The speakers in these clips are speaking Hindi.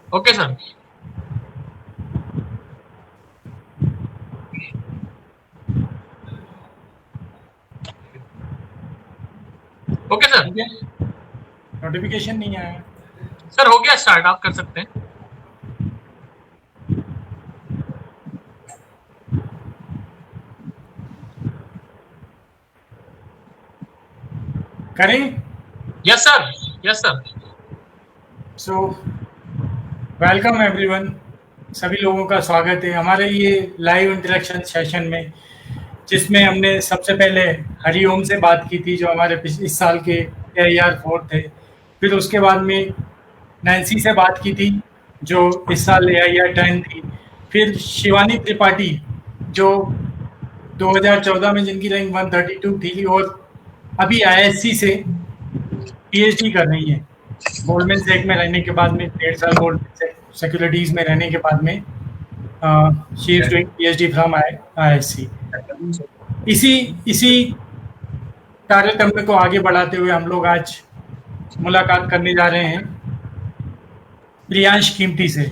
Okay sir. Okay sir. Notification नहीं आया सर, हो गया स्टार्ट, आप कर सकते हैं। करें? Yes sir, yes sir. So welcome everyone, सभी लोगों का स्वागत है हमारे ये लाइव इंटरेक्शन सेशन में, जिसमें हमने सबसे पहले हरिओम से बात की थी, जो हमारे इस साल के AIR 4 थे। फिर उसके बाद में नैन्सी से बात की थी, जो इस साल AIR 10 थी। फिर शिवानी त्रिपाठी, जो 2014 में जिनकी रैंक 132 थी, और अभी ISC से PhD कर रही है। गोल्डमैन सैक में रहने के बाद में 1.5 साल गोल्डमैन सिक्योरिटीज में रहने के बाद में she is doing PhD from ISC। इसी कार्यक्रम को आगे बढ़ाते हुए हम लोग आज मुलाकात करने जा रहे हैं प्रियांश कीमती से।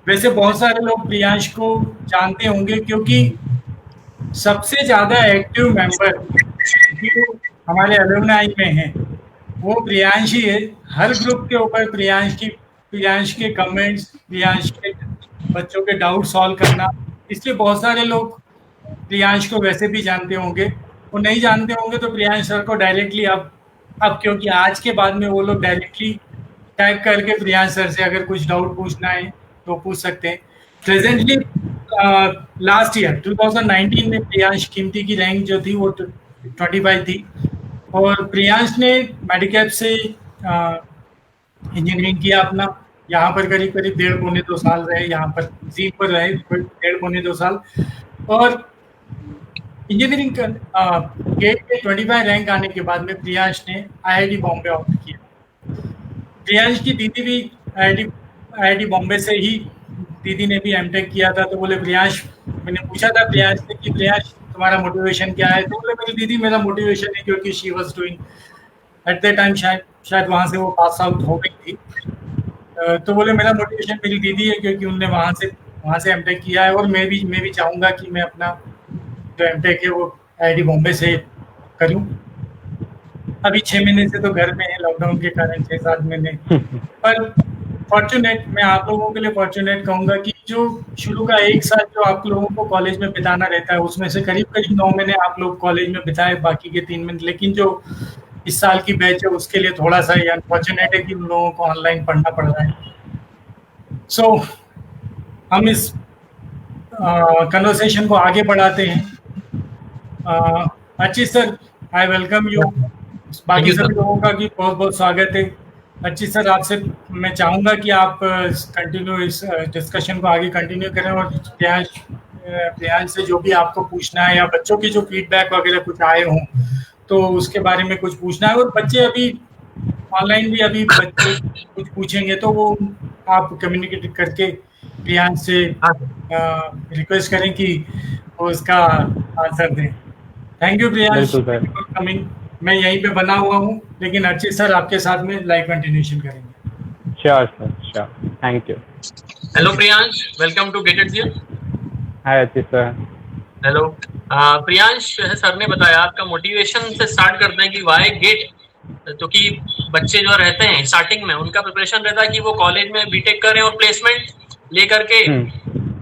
वैसे बहुत सारे लोग प्रियांश को जानते होंगे, क्योंकि सबसे ज्यादा एक्टिव मेंबर जो हमारे अलुमनाई में हैं वो प्रियांश ही है। हर ग्रुप के ऊपर प्रियांश के कमेंट्स, प्रियांश के बच्चों के डाउट सॉल्व करना, इसलिए बहुत सारे लोग प्रियांश को वैसे भी जानते होंगे। वो नहीं जानते होंगे तो प्रियांश सर को डायरेक्टली अब क्योंकि आज के बाद में वो लोग डायरेक्टली टैग करके प्रियांश सर से अगर कुछ डाउट पूछना है तो पूछ सकते हैं। प्रेजेंटली लास्ट ईयर 2019 में प्रियांश कीमती की रैंक जो थी वो 25 थी, और प्रियांश ने मेडिकैप से इंजीनियरिंग किया अपना। यहाँ पर करीब करीब 1.5-2 साल रहे, यहाँ पर जीप पर रहे 1.5-2 साल, और इंजीनियरिंग गेट के 25 रैंक आने के बाद में प्रियांश ने IIT बॉम्बे ऑप्ट किया। प्रियांश की दीदी भी IIT बॉम्बे से ही, दीदी ने भी MTech किया था। तो बोले प्रियांश, मैंने पूछा था प्रियांश से कि प्रियांश तुम्हारा मोटिवेशन क्या है, तो बोले मेरी दीदी मेरा मोटिवेशन है, क्योंकि she was doing at the time, शायद वहाँ से वो पास आउट हो गई थी। तो बोले मेरा मोटिवेशन मेरी दीदी है, क्योंकि उनने वहाँ से MTech किया है, और मैं भी चाहूँगा कि मैं अपना जो MTech है वो IIT बॉम्बे से करूँ। अभी 6 महीने से तो घर में है, लॉकडाउन के कारण 6-7 महीने। पर फॉर्चुनेट, मैं आप लोगों के लिए फॉर्चुनेट कहूँगा कि जो शुरू का 1 साल जो आप लोगों को कॉलेज में बिताना रहता है, उसमें से करीब करीब 9 महीने आप लोग कॉलेज में बिताए, बाकी के 3 महीने। लेकिन जो इस साल की बैच है उसके लिए थोड़ा सा ये अनफॉर्चुनेट है कि उन लोगों को ऑनलाइन पढ़ना पड़ रहा है। सो हम इस कन्वर्सेशन को आगे बढ़ाते हैं। अच्छी सर, आई वेलकम यू। बाकी सभी लोगों का भी बहुत बहुत स्वागत है। अच्छी सर, आपसे मैं चाहूँगा कि आप कंटिन्यू इस डिस्कशन को आगे कंटिन्यू करें, और प्रियांश से जो भी आपको पूछना है, या बच्चों की जो फीडबैक वगैरह कुछ आए हों तो उसके बारे में कुछ पूछना है। और बच्चे अभी ऑनलाइन भी अभी बच्चे कुछ पूछेंगे तो वो आप कम्युनिकेट करके प्रियांश से रिक्वेस्ट करें कि वो उसका आंसर दें। Thank you Priyansh for coming. मैं यहीं पे बना हुआ हूँ, लेकिन अच्छे सर आपके साथ में लाइव कंटिन्यूशन करेंगे। Sure sir, sure, thank you. Hello Priyansh, welcome to get it here. Hi अच्छी सर। हेलो प्रियांश, सर ने बताया आपका मोटिवेशन से स्टार्ट करते हैं कि वाई गेट। तो कि बच्चे जो रहते हैं स्टार्टिंग में उनका प्रिपरेशन रहता है कि वो कॉलेज में बीटेक करें और प्लेसमेंट लेकर के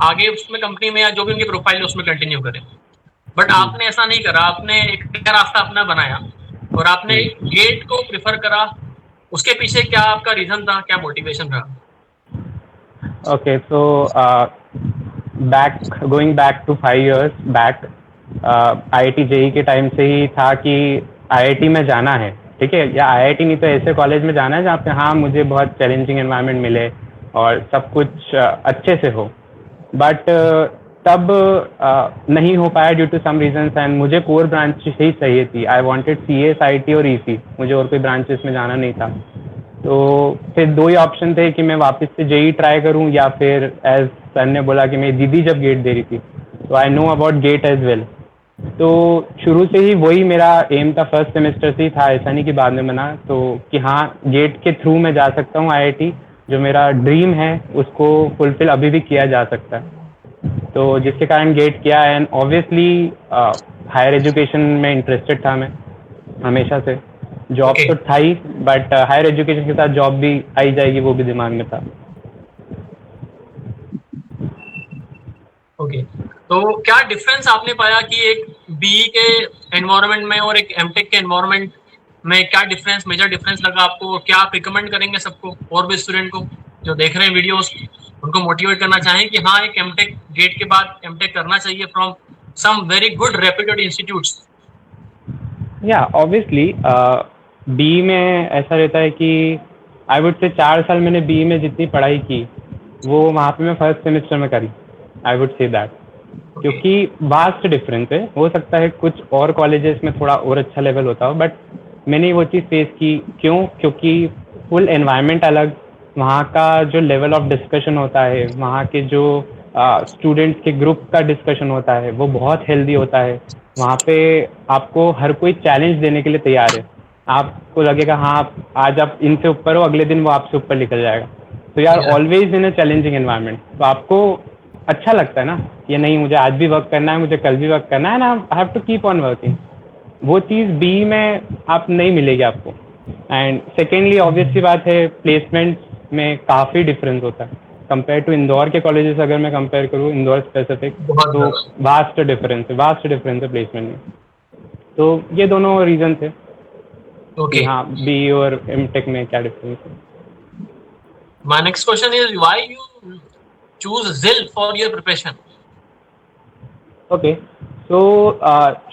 आगे उसमें कंपनी में या जो भी उनकी प्रोफाइल है उसमें कंटिन्यू करें। बट आपने ऐसा नहीं करा, आपने एक रास्ता अपना बनाया और आपने गेट को प्रिफर करा। उसके पीछे क्या आपका रीजन था, क्या मोटिवेशन रहा? Okay, so going back to 5 years back, IIT JEE के टाइम से ही था कि IIT में जाना है, ठीक है, या IIT नहीं तो ऐसे कॉलेज में जाना है जहाँ पे हाँ मुझे बहुत चैलेंजिंग एनवायरनमेंट मिले और सब कुछ अच्छे से हो। बट तब नहीं हो पाया due to some reasons, and मुझे कोर ब्रांच ही चाहिए थी। आई वांटेड CS, IT और EC, मुझे और कोई ब्रांचेस में जाना नहीं था। तो फिर 2 ही ऑप्शन थे कि मैं वापस से JEE ट्राई करूं, या फिर एज सर ने बोला कि मेरी दीदी जब गेट दे रही थी, तो I know about GATE as well, तो शुरू से ही वही मेरा एम था, फर्स्ट सेमेस्टर से ही था, ऐसा नहीं कि बाद में बना। तो कि हाँ, गेट के थ्रू मैं जा सकता हूँ आईआईटी, जो मेरा ड्रीम है उसको फुलफिल अभी भी किया जा सकता है। तो जिसके कारण गेट किया। एंड ऑब्वियसली हायर एजुकेशन में इंटरेस्टेड था मैं हमेशा से। Job Okay. तो था ही, बट हायर एजुकेशन के साथ जॉब भी आई जाएगी, वो भी दिमाग में था। ओके, तो क्या डिफरेंस आपने पाया कि एक बीई के एनवायरनमेंट में और एक एमटेक के एनवायरनमेंट में क्या डिफरेंस, मेजर डिफरेंस लगा आपको? क्या आप रिकमेंड करेंगे सबको और भी स्टूडेंट को जो देख रहे हैं वीडियोस, उनको मोटिवेट करना चाहें कि हाँ, एक एमटेक गेट के बाद एमटेक करना चाहिए from some very good reputed institutes? या ऑब्वियसली बी में ऐसा रहता है कि आई वुड से 4 साल मैंने बी में जितनी पढ़ाई की वो वहाँ पे मैं फर्स्ट सेमेस्टर में करी, आई वुड से दैट। क्योंकि वास्ट डिफरेंस है, हो सकता है कुछ और कॉलेजेस में थोड़ा और अच्छा लेवल होता हो, बट मैंने वो चीज़ फेस की। क्यों? क्योंकि फुल एनवायरनमेंट अलग, वहाँ का जो लेवल ऑफ डिस्कशन होता है, वहाँ के जो स्टूडेंट्स के ग्रुप का डिस्कशन होता है वो बहुत हेल्दी होता है। वहाँ पे आपको हर कोई चैलेंज देने के लिए तैयार है। आपको लगेगा हाँ आज आप इनसे ऊपर हो, अगले दिन वो आपसे ऊपर निकल जाएगा। तो यार Yeah. Always in a challenging environment, तो आपको अच्छा लगता है ना, ये नहीं मुझे आज भी वर्क करना है, मुझे कल भी वर्क करना है ना, I have to keep on working. वो चीज़ बी में आप नहीं मिलेगी आपको। एंड सेकेंडली ऑब्वियस सी बात है, प्लेसमेंट में काफ़ी डिफरेंस होता है कंपेयर टू इंदौर के कॉलेजेस। अगर मैं कंपेयर करूँ इंदौर स्पेसिफिक, बहुत तो ज्यादा। वास्ट डिफरेंस है प्लेसमेंट में। तो ये दोनों रीजन थे कि Okay. हाँ बी और एमटेक में क्या डिफरेंस है। My next question is why you choose ZIL for your preparation? Okay, so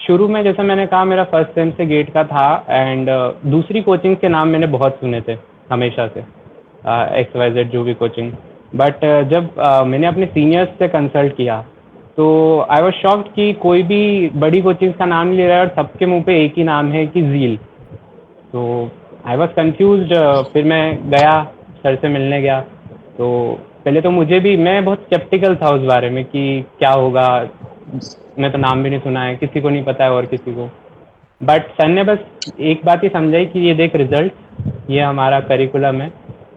शुरू में जैसा मैंने कहा मेरा फर्स्ट सेम से गेट का था। एंड दूसरी कोचिंग के नाम मैंने बहुत सुने थे हमेशा से, XYZ जो भी कोचिंग। बट जब मैंने अपने सीनियर्स से कंसल्ट किया तो आई वॉज शॉक्ड कि कोई भी बड़ी कोचिंग का नाम नहीं ले रहा है और सबके मुंह पे एक ही नाम है कि ZIL। तो आई वॉज कन्फ्यूज। फिर मैं गया, सर से मिलने गया। तो पहले तो मुझे भी, मैं बहुत स्केप्टिकल था उस बारे में कि क्या होगा, मैं तो नाम भी नहीं सुना है, किसी को नहीं पता है और किसी को। बट सर ने बस एक बात ही समझाई कि ये देख रिजल्ट, ये हमारा करिकुलम है।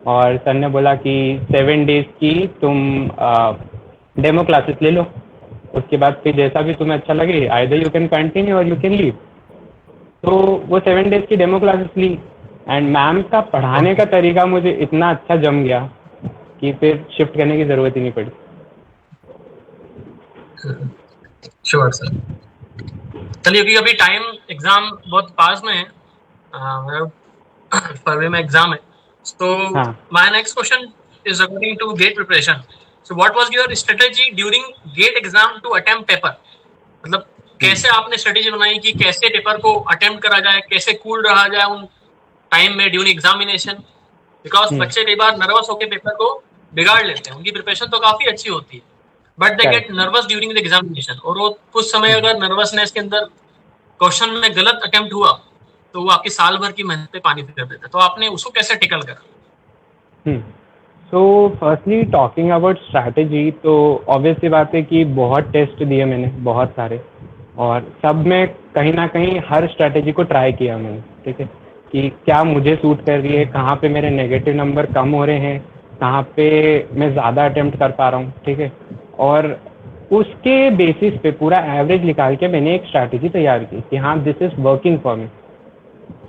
और सर ने बोला कि 7 डेज की तुम डेमो क्लासेस ले लो, उसके बाद फिर जैसा भी तुम्हें अच्छा लगे आइदर यू कैन कंटिन्यू और यू कैन लीव। तो वो 7 डेज की डेमो क्लासेस ली। एंड मैम का पढ़ाने का तरीका मुझे इतना अच्छा जम गया कि फिर शिफ्ट करने की ज़रूरत ही नहीं पड़ी। Sure sir. चलिए, क्योंकि अभी टाइम, एग्जाम बहुत पास में है, फरवरी में एग्जाम है। तो हाँ। My next question is according to GATE preparation. So what was your strategy during GATE exam to attempt paper? मतलब कैसे आपने स्ट्रेटेजी बनाई कि कैसे पेपर को अटेम्प्ट करा जाए, कैसे कूल रहा जाए उन टाइम में ड्यूरिंग एग्जामिनेशन? बिकॉज बच्चे कई बार नर्वस होकर पेपर को बिगाड़ लेते हैं। उनकी प्रिपरेशन तो काफी अच्छी होती है, but they get nervous during the examination, और वो कुछ समय अगर नर्वसनेस के अंदर क्वेश्चन में गलत अटेम्प्ट हुआ तो वो आपकी साल भर की मेहनत पे पानी फिर देता है। तो आपने उसको कैसे टिकल करा? So firstly talking about strategy, तो ऑब्वियस सी बात है कि बहुत टेस्ट दिए मैंने, बहुत सारे, और सब में कहीं ना कहीं हर स्ट्रैटेजी को ट्राई किया मैंने। ठीक है, कि क्या मुझे सूट कर रही है, कहाँ पे मेरे नेगेटिव नंबर कम हो रहे हैं, कहाँ पे मैं ज़्यादा अटेम्प्ट कर पा रहा हूँ। ठीक है, और उसके बेसिस पे पूरा एवरेज निकाल के मैंने एक स्ट्रैटेजी तैयार की कि हाँ this is working for me.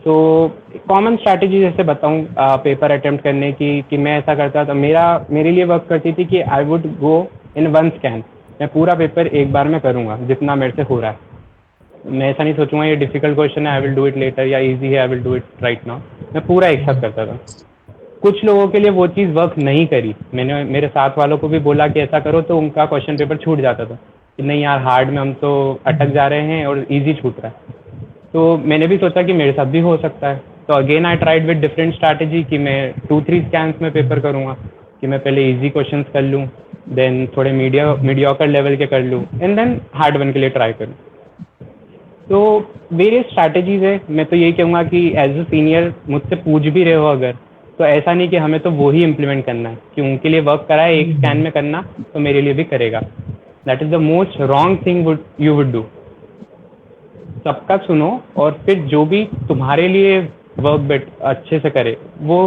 तो कॉमन स्ट्रैटेजी जैसे बताऊँ पेपर अटेम्प्ट करने की, कि मैं ऐसा करता था, मेरे लिए वर्क करती थी कि I would go in 1 scan. मैं पूरा पेपर एक बार में करूँगा जितना मेरे से हो रहा है। मैं ऐसा नहीं सोचूंगा ये डिफिकल्ट क्वेश्चन है I will do it later, या इजी है I will do it right now. मैं पूरा एक साथ करता था। कुछ लोगों के लिए वो चीज़ वर्क नहीं करी। मैंने मेरे साथ वालों को भी बोला कि ऐसा करो, तो उनका क्वेश्चन पेपर छूट जाता था कि नहीं यार हार्ड में हम तो अटक जा रहे हैं और ईजी छूट रहा है। तो मैंने भी सोचा कि मेरे साथ भी हो सकता है। तो again I tried with different strategy कि मैं 2-3 स्कैन्स में पेपर करूँगा, कि मैं पहले ईजी क्वेश्चन कर लूँ, देन थोड़े मीडियोकर लेवल के कर लूँ, एंड देन हार्ड वन के लिए ट्राई करूँ। तो वेरियस स्ट्रैटेजीज है। मैं तो यही कहूँगा कि एज अ सीनियर मुझसे पूछ भी रहे हो अगर, तो ऐसा नहीं कि हमें तो वो ही इम्प्लीमेंट करना है कि उनके लिए वर्क करा है एक स्कैन में करना, तो मेरे लिए भी करेगा। That is the most wrong thing you would do. सबका सुनो और फिर जो भी तुम्हारे लिए वर्क बेट अच्छे से करे वो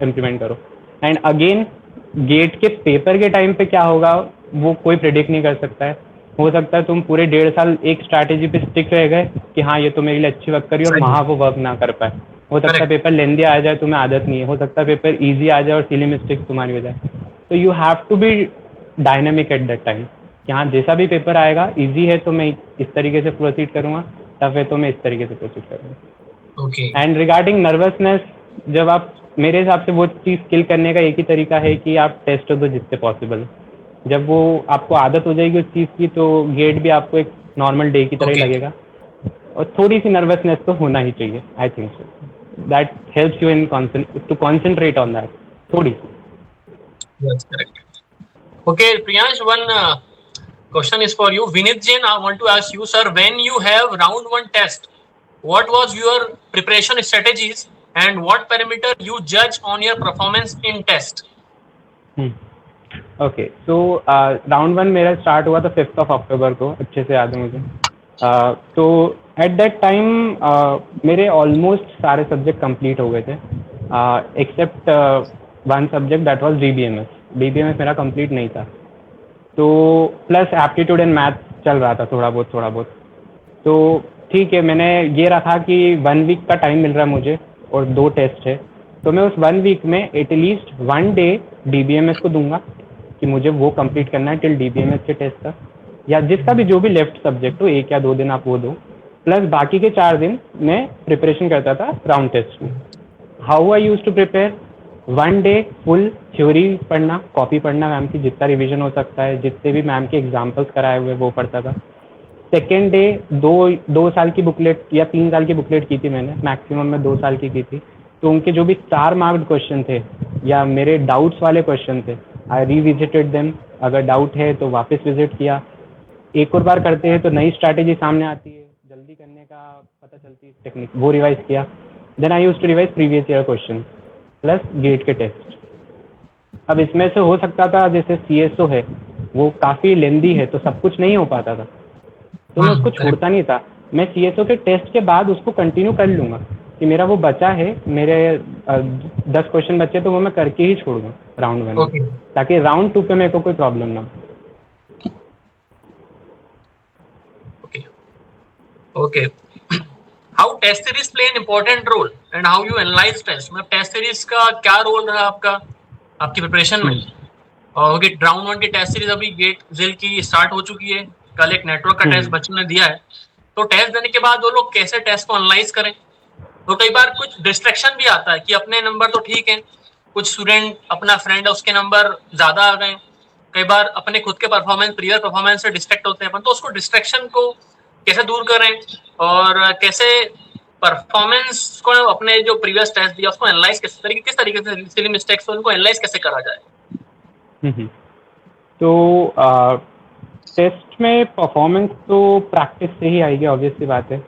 इम्प्लीमेंट करो. एंड अगेन गेट के पेपर के टाइम पे क्या होगा वो कोई प्रेडिक्ट नहीं कर सकता है. हो सकता है तुम पूरे 1.5 साल एक स्ट्रैटेजी पे स्टिक रह गए कि हाँ ये तो मेरे लिए अच्छी वर्क करी और वहाँ वो वर्क ना कर पाए. हो सकता है पेपर लेंदी आ जाए, तुम्हें आदत नहीं है. हो सकता है पेपर इजी आ जाए और सिली मिस्टेक्स तुम्हारी हो जाए. तो you have to be dynamic at that time कि हाँ जैसा भी पेपर आएगा इजी है तो मैं इस तरीके से प्रोसीड करूँगा, टफ है तो मैं इस तरीके से प्रोसीड करूँगा. ओके. एंड रिगार्डिंग नर्वसनेस, जब आप मेरे हिसाब से वो चीज़ किल करने का एक ही तरीका है कि आप टेस्ट दो जितने पॉसिबल. जब वो आपको आदत हो जाएगी उस चीज़ की तो गेट भी आपको एक नॉर्मल डे की तरह ही लगेगा. और थोड़ी सी नर्वसनेस तो होना ही चाहिए. I think so that helps you in to concentrate on that थोड़ी. That's correct. Okay, Priyansh, one question is for you. Vinit Jain, I want to ask you, sir, when you have round 1 test, what was your preparation strategies and what parameter you judge on your performance in test? Okay, so round 1 मेरा स्टार्ट हुआ था 5 अक्टूबर को, अच्छे से याद है मुझे. तो एट दैट टाइम मेरे ऑलमोस्ट सारे सब्जेक्ट कंप्लीट हो गए थे except one subject that was DBMS. DBMS मेरा कंप्लीट नहीं था. तो प्लस एप्टीट्यूड एंड मैथ चल रहा था थोड़ा बहुत. तो ठीक है, मैंने ये रखा कि 1 वीक का टाइम मिल रहा है मुझे और 2 टेस्ट है, तो मैं उस 1 वीक में एटलीस्ट 1 डे डीबीएमएस को दूंगा कि मुझे वो कंप्लीट करना है टिल डीबीएमएस के टेस्ट तक, या जिसका भी जो भी लेफ्ट सब्जेक्ट हो 1 या 2 दिन आप वो दो. प्लस बाकी के 4 दिन मैं प्रिपरेशन करता था राउंड टेस्ट में. How I use to prepare? 1 day full theory पढ़ना, कॉपी पढ़ना मैम की, जितना रिवीजन हो सकता है, जितने भी मैम के एग्जाम्पल्स कराए हुए वो पढ़ता था. सेकेंड डे 2 साल की बुकलेट या 3 साल की बुकलेट की थी मैंने, मैक्सिमम में 2 साल की थी. तो उनके जो भी 4 मार्क्ड क्वेश्चन थे या मेरे डाउट्स वाले क्वेश्चन थे, आई रीविजिटेड देम. अगर डाउट है तो वापस विजिट किया. एक और बार करते हैं तो नई स्ट्रैटेजी सामने आती है, जल्दी करने का पता चलती है टेक्निक, वो रिवाइज किया. Then I use to revise previous year question plus GATE के टेस्ट. अब इसमें से हो सकता था जैसे सीएसओ है वो काफ़ी लेंदी है तो सब कुछ नहीं हो पाता था, तो मैं उसको छोड़ता नहीं था. मैं सीएसओ के टेस्ट के बाद उसको कंटिन्यू कर लूँगा कि मेरा वो बचा है, मेरे 10 क्वेश्चन बचे तो वो मैं करके ही छोड़ूंगा राउंड 1 में, ताकि राउंड 2 पे मेरे को कोई प्रॉब्लम ना हो. Okay. How test series play an important role and how you analyze test? मतलब टेस्ट सीरीज का क्या रोल रहा आपका आपकी प्रिपरेशन में? और ओके, राउंड 1 की टेस्ट सीरीज अभी गेट जिल की स्टार्ट हो चुकी है. कल एक नेटवर्क का टेस्ट बच्चों ने दिया है, तो टेस्ट देने के बाद वो लोग कैसे टेस्ट को एनालाइज करें? तो कई बार कुछ डिस्ट्रैक्शन भी आता है कि अपने नंबर तो ठीक है, कुछ स्टूडेंट अपना फ्रेंड है उसके नंबर ज्यादा आ गए. कई बार अपने खुद के परफॉर्मेंस प्रीवियस परफॉर्मेंस से डिस्ट्रैक्ट होते हैं अपन, तो उसको डिस्ट्रैक्शन को कैसे दूर करें और कैसे परफॉर्मेंस को अपने जो प्रीवियस टेस्ट दिया उसको एनालाइज किस तरीके से सिली मिस्टेक्स को उनको एनालाइज कैसे करा जाए? तो टेस्ट में परफॉर्मेंस तो प्रैक्टिस से ही आएगी, ऑब्वियस सी बात है.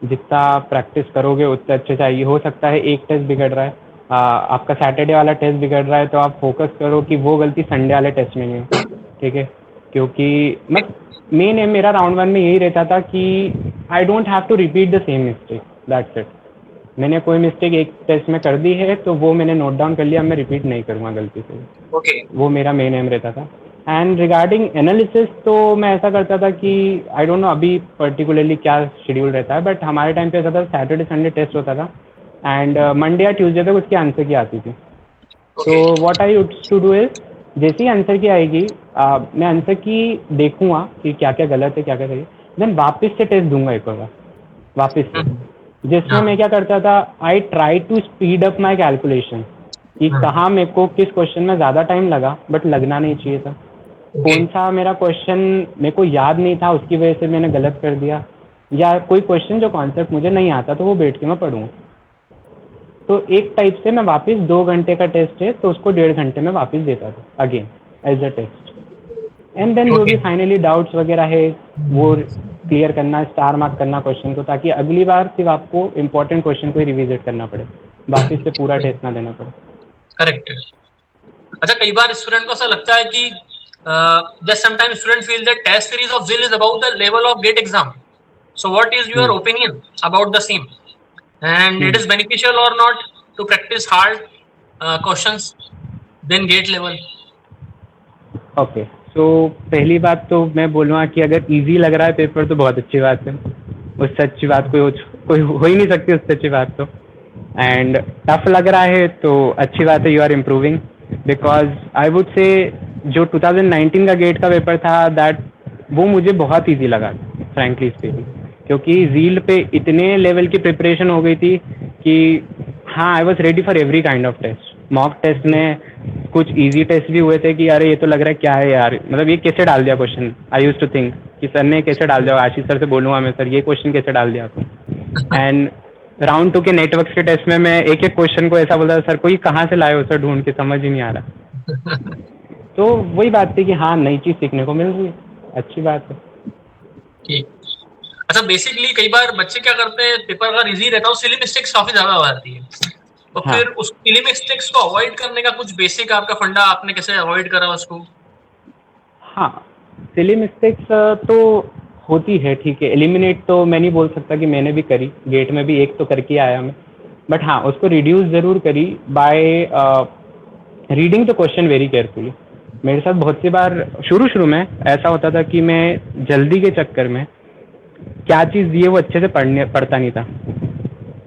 जितना प्रैक्टिस करोगे उतना अच्छे से आएगी. हो सकता है एक टेस्ट बिगड़ रहा है, आपका सैटरडे वाला टेस्ट बिगड़ रहा है, तो आप फोकस करो कि वो गलती संडे वाले टेस्ट में नहीं हो. ठीक है, क्योंकि मैं मेन एम मेरा राउंड 1 में यही रहता था कि I don't have to repeat the same mistake, that's it. मैंने कोई मिस्टेक एक टेस्ट में कर दी है तो वो मैंने नोट डाउन कर लिया, मैं रिपीट नहीं करूँगा गलती से. ओके, वो मेरा मेन एम रहता था. एंड रिगार्डिंग एनालिसिस तो मैं ऐसा करता था कि आई डोंट नो अभी पर्टिकुलरली क्या शेड्यूल रहता है, बट हमारे टाइम पे ऐसा था सैटरडे संडे टेस्ट होता था एंड मंडे या ट्यूसडे तक उसकी आंसर की आती थी. तो what I used to do is, जैसी आंसर की आएगी मैं आंसर की देखूंगा कि क्या क्या गलत है क्या क्या सही है, देन वापस से टेस्ट दूंगा एक बार वापस से, जिसमें मैं क्या करता था, I try to speed up my calculation कि कहाँ मेरे को किस क्वेश्चन में ज़्यादा टाइम लगा बट लगना नहीं चाहिए था, कौन सा मेरा क्वेश्चन मेरे को याद नहीं था उसकी वजह से मैंने गलत कर दिया, या कोई क्वेश्चन जो कॉन्सेप्ट मुझे नहीं आता तो वो बैठ के मैं पढ़ूँ. तो एक टाइप से मैं वापस 2 घंटे का टेस्ट है तो उसको 1.5 घंटे में वापस देता था again as a test. And then जो भी फाइनली डाउट्स वगैरह है वो क्लियर करना, स्टार मार्क करना क्वेश्चन को, ताकि अगली बार सिर्फ आपको इंपॉर्टेंट क्वेश्चन को ही रिविजिट करना पड़े, वापस से पूरा टेस्ट ना देना पड़े. करेक्ट. अच्छा, कई बार स्टूडेंट को ऐसा लगता है कि just sometimes student feel that test series of ZIL is about the level of GATE exam. So what is your opinion about the same? And it is beneficial or not to practice hard questions then GATE level? Okay, so पहली बात तो मैं बोलूँगा कि अगर इजी लग रहा है पेपर तो बहुत अच्छी बात है। उससे अच्छी बात कोई हो ही नहीं सकती, उससे अच्छी बात तो। एंड टफ लग रहा है तो अच्छी बात है, you are improving. Because I would say जो 2019 का गेट का पेपर था दैट वो मुझे बहुत इजी लगा फ्रैंकली स्पीकिंग, क्योंकि रील पे इतने लेवल की प्रिपरेशन हो गई थी कि हाँ, I was ready for every kind of test. Mock test में कुछ इजी टेस्ट भी हुए थे कि अरे ये तो लग रहा है क्या है यार, मतलब ये कैसे डाल दिया question. I use to think कि सर ने कैसे डाल दिया, आशीष सर से बोलूँगा मैं, सर ये क्वेश्चन कैसे डाल दिया आपने। एंड राउंड 2 के नेटवर्क्स के टेस्ट में मैं एक एक क्वेश्चन को ऐसा बोलता था, सर कोई कहाँ से लाए हो सर, ढूंढ के समझ ही नहीं आ रहा। तो वही बात थी कि हाँ, नई चीज़ सीखने को मिल रही है, अच्छी बात है। ठीक। अच्छा, बेसिकली कई बार बच्चे क्या करते हैं, पेपर अगर इजी रहता है सिली मिस्टेक्स काफी ज्यादा हो जाती है, तो हाँ। फिर उस सिली मिस्टेक्स को अवॉइड करने का कुछ बेसिक आपका फंडा, आपने कैसे अवॉइड करा उसको? हाँ, सिली मिस्टेक्स तो होती है, ठीक है। एलिमिनेट तो मैं नहीं बोल सकता कि मैंने भी करी, गेट में भी एक तो करके आया मैं, बट हाँ उसको रिड्यूस ज़रूर करी by reading the question very carefully. मेरे साथ बहुत सी बार शुरू में ऐसा होता था कि मैं जल्दी के चक्कर में क्या चीज़ दी है वो अच्छे से पढ़ता नहीं था।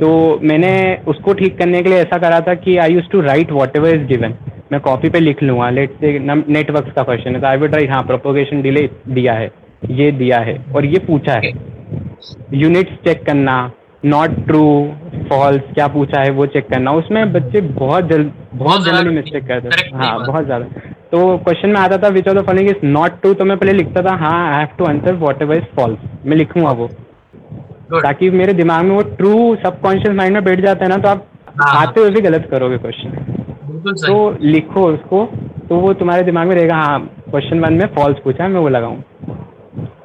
तो मैंने उसको ठीक करने के लिए ऐसा करा था कि I use to write whatever is given. मैं कॉपी पे लिख लूँगा, लेट से नेटवर्क्स का क्वेश्चन है तो आई वुड राइट, हाँ प्रोपोगेशन डिले दिया है, ये दिया है और ये पूछा है। यूनिट्स चेक करना, नॉट ट्रू फॉल्स क्या पूछा है वो चेक करना, उसमें बच्चे बहुत जल्दी मिस्टेक करते हैं। हाँ, बहुत ज़्यादा। तो क्वेश्चन में आता था which of the following is not true, तो मैं पहले लिखता था हाँ I have to answer whatever is false, मैं लिखूंगा वो, ताकि मेरे दिमाग में वो ट्रू सबकॉन्शियस माइंड में बैठ जाता है ना, तो आप आते हुए भी गलत करोगे क्वेश्चन। तो लिखो उसको, तो वो तुम्हारे दिमाग में रहेगा हाँ क्वेश्चन 1 में फॉल्स पूछा है, मैं वो लगाऊँ।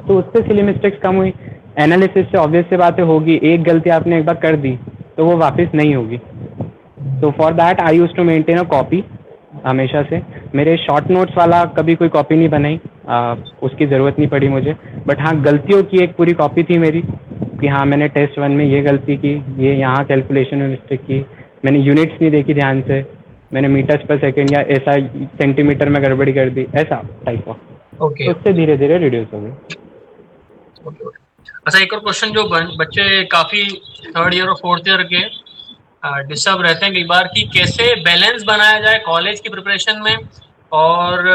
तो उससे सिली मिस्टेक्स कम हुई। एनालिसिस से ऑब्वियस से बातें होगी, एक गलती आपने एक बार कर दी तो वो वापस नहीं होगी। तो for that I use to maintain a copy हमेशा से। मेरे शॉर्ट नोट्स वाला कभी कोई कॉपी नहीं बनाई, उसकी ज़रूरत नहीं पड़ी मुझे, बट हाँ गलतियों की एक पूरी कॉपी थी मेरी कि हाँ मैंने टेस्ट 1 में ये गलती की, ये यहाँ कैलकुलेशन में मिस्टेक की, मैंने यूनिट्स नहीं देखी ध्यान से, मैंने मीटर्स पर सेकेंड या ऐसा सेंटीमीटर में गड़बड़ी कर दी, ऐसा टाइप ऑफ। ओके, तो उससे धीरे धीरे रिड्यूस हो गई। अच्छा, एक और क्वेश्चन, जो बच्चे काफी 3rd ईयर और 4th ईयर के डिस्टर्ब रहते हैं कई बार कि कैसे बैलेंस बनाया जाए कॉलेज की प्रिपरेशन में और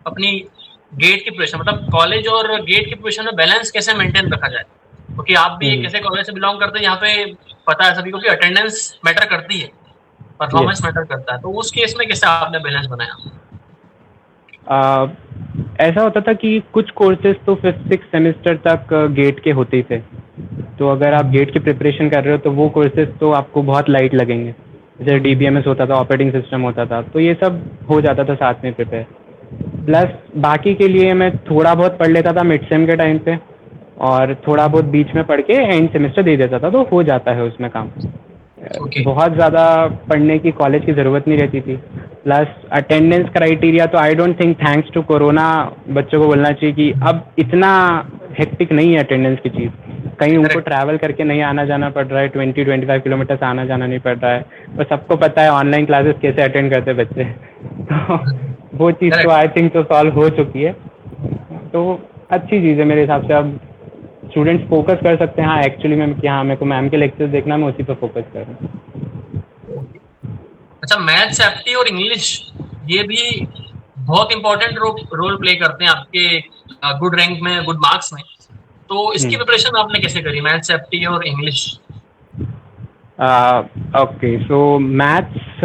अपनी गेट की प्रिपरेशन, मतलब कॉलेज और गेट की प्रिपरेशन में बैलेंस कैसे मेंटेन रखा जाए, क्योंकि आप भी एक ऐसे कॉलेज से बिलोंग करते हैं यहाँ पे पता है सभी को कि अटेंडेंस मैटर करती है, परफॉर्मेंस मैटर करता है, तो उस केस में कैसे आपने बैलेंस बनाया? ऐसा होता था कि कुछ कोर्सेज तो 5th-6th सेमेस्टर तक गेट के होते ही थे, तो अगर आप गेट की प्रिपरेशन कर रहे हो तो वो कोर्सेज तो आपको बहुत लाइट लगेंगे। जैसे DBMS होता था, ऑपरेटिंग सिस्टम होता था, तो ये सब हो जाता था साथ में प्रिपेयर। प्लस बाकी के लिए मैं थोड़ा बहुत पढ़ लेता था मिड सेम के टाइम पे, और थोड़ा बहुत बीच में पढ़ के एंड सेमेस्टर दे देता था, तो हो जाता है उसमें काम। बहुत ज़्यादा पढ़ने की कॉलेज की ज़रूरत नहीं रहती थी। प्लस अटेंडेंस क्राइटेरिया तो I don't think thanks to corona बच्चों को बोलना चाहिए कि अब इतना हेक्टिक नहीं है अटेंडेंस की चीज़। कहीं उनको ट्रैवल करके नहीं आना जाना पड़ रहा है, 20-25 किलोमीटर से आना जाना नहीं पड़ रहा है, और सबको पता है ऑनलाइन क्लासेस कैसे अटेंड करते हैं बच्चे। तो वो चीज़ तो आई थिंक तो सॉल्व हो चुकी है, तो अच्छी चीज़ है मेरे हिसाब से। अब स्टूडेंट्स फोकस कर सकते हैं हाँ एक्चुअली मैम कि हाँ मेरे को मैम के लेक्चर्स देखना, मैं उसी पर फोकस कर रहा हूँ। अच्छा, मैथ्स, एप्टी और इंग्लिश ये भी बहुत इंपॉर्टेंट रोल प्ले करते हैं आपके गुड रैंक में, गुड मार्क्स में, तो इसकी प्रिपरेशन आपने कैसे करी, मैथ्स, एप्टी और इंग्लिश? ओके, सो मैथ्स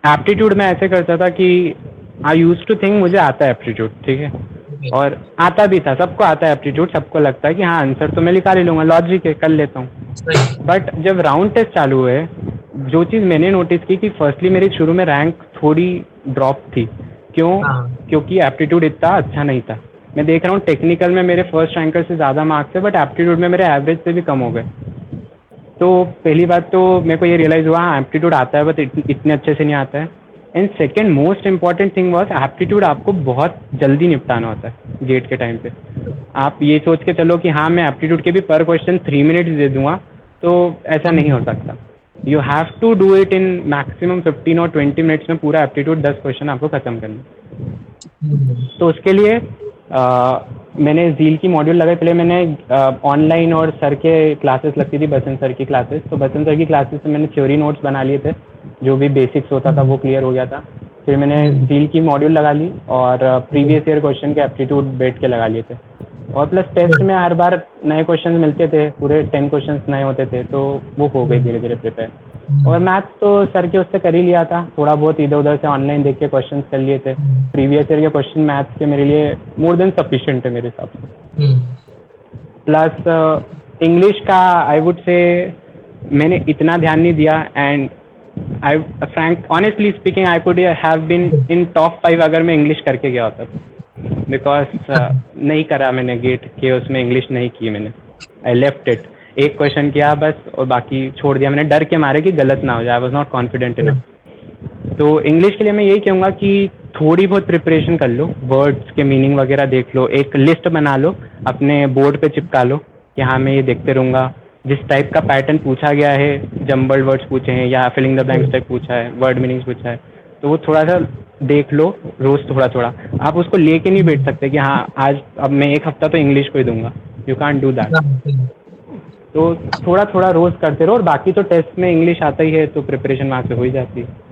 एप्टीट्यूड में ऐसे करता था कि आई यूज टू थिंक मुझे आता है एप्टीट्यूड, ठीक है, और आता भी था, सबको आता है एप्टीट्यूड, सबको लगता है कि हाँ आंसर तो मैं निकाल ही लूँगा, लॉजिक है कर लेता हूँ। बट जब राउंड टेस्ट चालू हुए, जो चीज़ मैंने नोटिस की कि फर्स्टली मेरी शुरू में रैंक थोड़ी ड्रॉप थी। क्यों? क्योंकि एप्टीट्यूड इतना अच्छा नहीं था। मैं देख रहा हूँ टेक्निकल में मेरे फर्स्ट रैंकर से ज़्यादा मार्क्स है, बट एप्टीट्यूड में मेरे एवरेज से भी कम हो गए। तो पहली बात तो मेरे को ये रियलाइज़ हुआ हाँ एप्टीट्यूड आता है बट इतने अच्छे से नहीं आता है। And second most important thing was aptitude आपको बहुत जल्दी निपटाना होता है गेट के टाइम पे। आप ये सोच के चलो कि हाँ मैं एप्टीट्यूड के भी पर क्वेश्चन 3 मिनट्स दे दूंगा, तो ऐसा नहीं हो सकता। You have to do it in maximum 15 और 20 मिनट्स में पूरा एप्टीट्यूड 10 क्वेश्चन आपको खत्म करना। तो उसके लिए मैंने जील की मॉड्यूल लगाई। पहले मैंने ऑनलाइन और सर के क्लासेस लगती थी, बसंत सर की क्लासेस, तो बसंत सर की क्लासेस से मैंने थ्योरी नोट्स बना लिए थे, जो भी बेसिक्स होता था वो क्लियर हो गया था। फिर मैंने जील की मॉड्यूल लगा ली और प्रीवियस ईयर क्वेश्चन के एप्टीट्यूड बैठ के लगा लिए थे। और प्लस टेस्ट में हर बार नए क्वेश्चन मिलते थे, पूरे 10 क्वेश्चन नए होते थे, तो वो हो गई धीरे धीरे प्रिपेयर। और मैथ्स तो सर के उससे कर ही लिया था, थोड़ा बहुत इधर उधर से ऑनलाइन देख के क्वेश्चन कर लिए थे। प्रीवियस ईयर के क्वेश्चन मैथ्स के मेरे लिए मोर देन सफिशिएंट है मेरे हिसाब से। प्लस इंग्लिश का आई वुड से मैंने इतना ध्यान नहीं दिया, and I frank honestly speaking I could have been in top 5 अगर मैं इंग्लिश करके गया होता, बिकॉज नहीं करा मैंने गेट के, उसमें इंग्लिश नहीं की मैंने। आई लेफ्ट इट, एक क्वेश्चन किया बस और बाकी छोड़ दिया मैंने, डर के मारे कि गलत ना हो जाए। I was not confident enough. तो इंग्लिश के लिए मैं यही कहूँगा कि थोड़ी बहुत प्रिपरेशन कर लो, वर्ड्स के मीनिंग वगैरह देख लो, एक लिस्ट बना लो, अपने बोर्ड पे चिपका लो कि हाँ मैं ये देखते रहूँगा। जिस टाइप का पैटर्न पूछा गया है, जम्बल्ड वर्ड्स पूछे हैं या फिलिंग द ब्लैंक्स टाइप पूछा है, वर्ड मीनिंग्स पूछा है, तो वो थोड़ा सा देख लो रोज थोड़ा थोड़ा। आप उसको लेके नहीं बैठ सकते कि हाँ आज अब मैं एक हफ्ता तो इंग्लिश को ही दूंगा, यू कांट डू दैट। तो थोड़ा थोड़ा रोज करते रहो, और बाकी तो टेस्ट में इंग्लिश आता ही है तो प्रिपरेशन वहाँ से हो ही जाती है।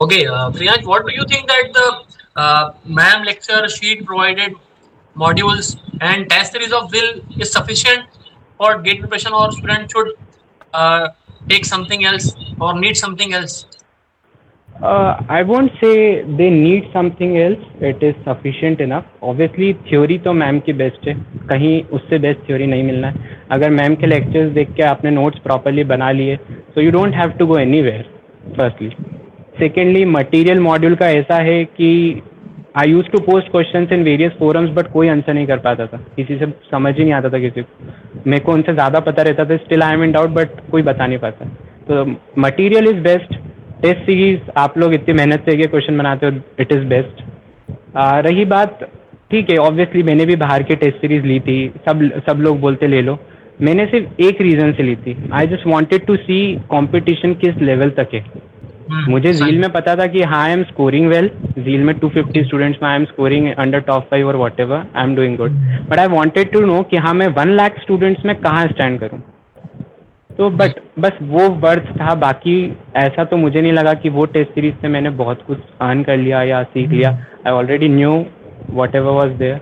Okay, Priyansh, what do you think that the ma'am lecture sheet provided modules and test series of will is sufficient for GATE preparation, or student should take something else or need something else? I won't say they need something else. It is sufficient enough. Obviously theory तो मैम की बेस्ट है, कहीं उससे बेस्ट थ्योरी नहीं मिलना है। अगर मैम के लेक्चर्स देख के आपने नोट्स प्रॉपरली बना लिए, so you don't have to go anywhere firstly. Secondly, material module का ऐसा है कि I use to post questions in various forums, but कोई आंसर नहीं कर पाता था, किसी से समझ ही नहीं आता था किसी को। मेरे को उनसे ज़्यादा पता रहता था, still I am in doubt, but कोई बता नहीं पाता। तो material is best. Test series आप लोग इतनी मेहनत से ये क्वेश्चन बनाते हो, इट इज़ बेस्ट। रही बात, ठीक है ऑब्वियसली मैंने भी बाहर की टेस्ट सीरीज ली थी, सब लोग बोलते ले लो, मैंने सिर्फ एक रीज़न से ली थी। I just wanted to see competition किस लेवल तक है। मुझे जील में पता था कि हाँ आई एम स्कोरिंग वेल, जील में 250 स्टूडेंट्स में I am scoring under top 5 और whatever, I am doing good, but I wanted to know कि हाँ मैं 1 लाख स्टूडेंट्स में कहाँ स्टैंड करूँ। तो बस वो वर्थ था, बाकी ऐसा तो मुझे नहीं लगा कि वो टेस्ट सीरीज से मैंने बहुत कुछ अर्न कर लिया या सीख लिया। I already knew whatever was there,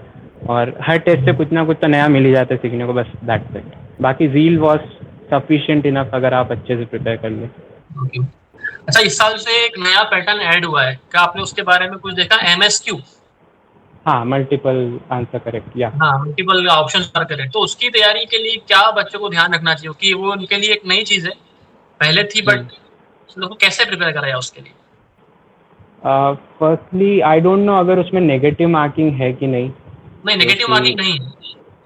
और हर टेस्ट से कुछ ना कुछ तो नया मिल ही जाता है सीखने को, बस दैट्स इट। बाकी जील वॉज सफिशिएंट इनफ अगर आप अच्छे से प्रिपेयर कर ले। अच्छा, इस साल से एक नया पैटर्न ऐड हुआ है, क्या आपने उसके बारे में कुछ देखा? MSQ, हाँ मल्टीपल आंसर करेक्ट, या हाँ मल्टीपल ऑप्शन आर करेक्ट। तो उसकी तैयारी के लिए क्या बच्चों को ध्यान रखना चाहिए, कि वो उनके लिए एक नई चीज है, पहले थी बट लोगों को कैसे प्रिपेयर कराया उसके लिए? फर्स्टली आई डोंट नो अगर उसमें नेगेटिव मार्किंग है कि नहीं। नहीं, नेगेटिव मार्किंग नहीं है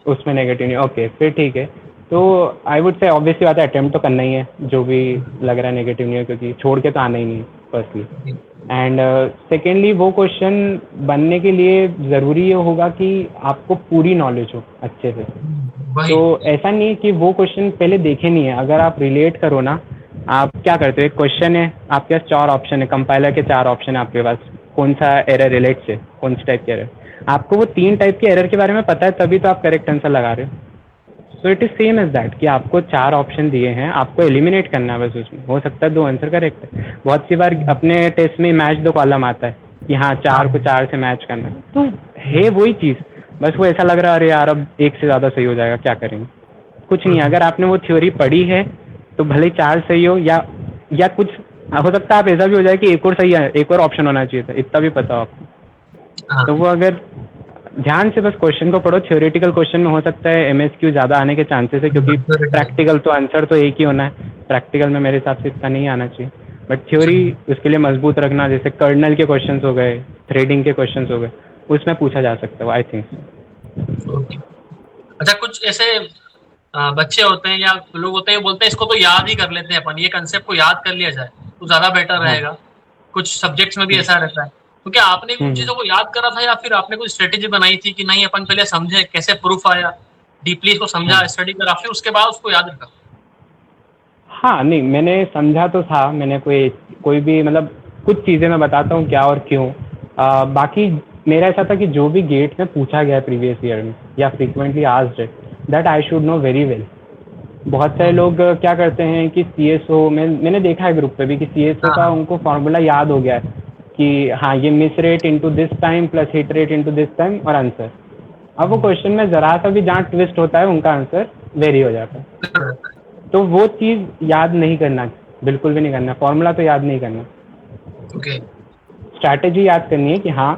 उसमें, नेगेटिव नहीं, ओके फिर ठीक है। तो आई वुड से ऑब्वियसली बात है, अटेम्प्ट तो करना ही है, जो भी लग रहा है नेगेटिव नहीं है, क्योंकि छोड़ के तो आना ही नहीं फर्स्टली। एंड सेकेंडली वो क्वेश्चन बनने के लिए ज़रूरी ये होगा कि आपको पूरी नॉलेज हो अच्छे से। तो ऐसा नहीं कि वो क्वेश्चन पहले देखे नहीं है, अगर आप रिलेट करो ना, आप क्या करते हो, एक क्वेश्चन है आपके पास 4 ऑप्शन है, कंपाइलर के 4 ऑप्शन है आपके पास, कौन सा एरर रिलेट से, कौन सी टाइप के एरर, आपको वो 3 टाइप के एरर के बारे में पता है, तभी तो आप करेक्ट आंसर लगा रहे हो। So it is same as that कि आपको 4 ऑप्शन दिए हैं, आपको एलिमिनेट करना है बस, उसमें हो सकता है 2 आंसर करेक्ट है। बहुत सी बार अपने टेस्ट में मैच 2 कॉलम आता है कि हाँ 4 को 4 से मैच करना है, तो है वही चीज़, बस वो ऐसा लग रहा है अरे यार अब 1 से ज़्यादा सही हो जाएगा, क्या करेंगे, कुछ नहीं। अगर आपने वो थ्योरी पढ़ी है तो भले 4 सही हो या कुछ हो सकता है आप ऐसा भी हो जाए कि एक और सही है, एक और ऑप्शन होना चाहिए था, इतना भी पता हो आपको। तो वो अगर ध्यान से बस क्वेश्चन को पढ़ो, थ्योरेटिकल क्वेश्चन में हो सकता है MSQ ज़्यादा आने के चांसेस है, क्योंकि प्रैक्टिकल तो आंसर तो एक ही होना है, प्रैक्टिकल में मेरे हिसाब से इतना नहीं आना चाहिए, बट थ्योरी उसके लिए मजबूत रखना, जैसे कर्नल के क्वेश्चंस हो गए, थ्रेडिंग के क्वेश्चंस हो गए, उसमें पूछा जा सकता है, आई थिंक। अच्छा, कुछ ऐसे बच्चे होते हैं या लोग होते हैं बोलते हैं इसको तो याद ही कर लेते हैं अपन, ये कंसेप्ट को याद कर लिया जाए, तो ज्यादा बेटर रहेगा। कुछ सब्जेक्ट्स में भी ऐसा रहता है। तो क्या आपने भी उन चीजों को याद करा था या फिर आपने कोई स्ट्रेटेजी बनाई थी कि नहीं अपन पहले समझे कैसे प्रूफ आया, डीपली इसको समझा, स्टडी करा, फिर उसके बाद उसको याद रखा? हाँ नहीं, मैंने समझा तो था, मैंने कोई भी मतलब कुछ चीज़ें मैं बताता हूँ क्या और क्यों। बाकी मेरा ऐसा था कि जो भी गेट में पूछा गया प्रीवियस ईयर में या फ्रीक्वेंटली आस्क्ड है, that I should know very well. बहुत सारे लोग क्या करते हैं कि CSO में मैंने देखा है ग्रुप पे भी कि CSO का उनको फॉर्मूला याद हो गया है कि हाँ ये miss rate into this time plus hit rate into this time और आंसर। अब वो क्वेश्चन में ज़रा सा भी जहाँ ट्विस्ट होता है उनका आंसर वेरी हो जाता है। तो वो चीज़ याद नहीं करना, बिल्कुल भी नहीं करना। फॉर्मूला तो याद नहीं करना, ओके। स्ट्रैटेजी याद करनी है कि हाँ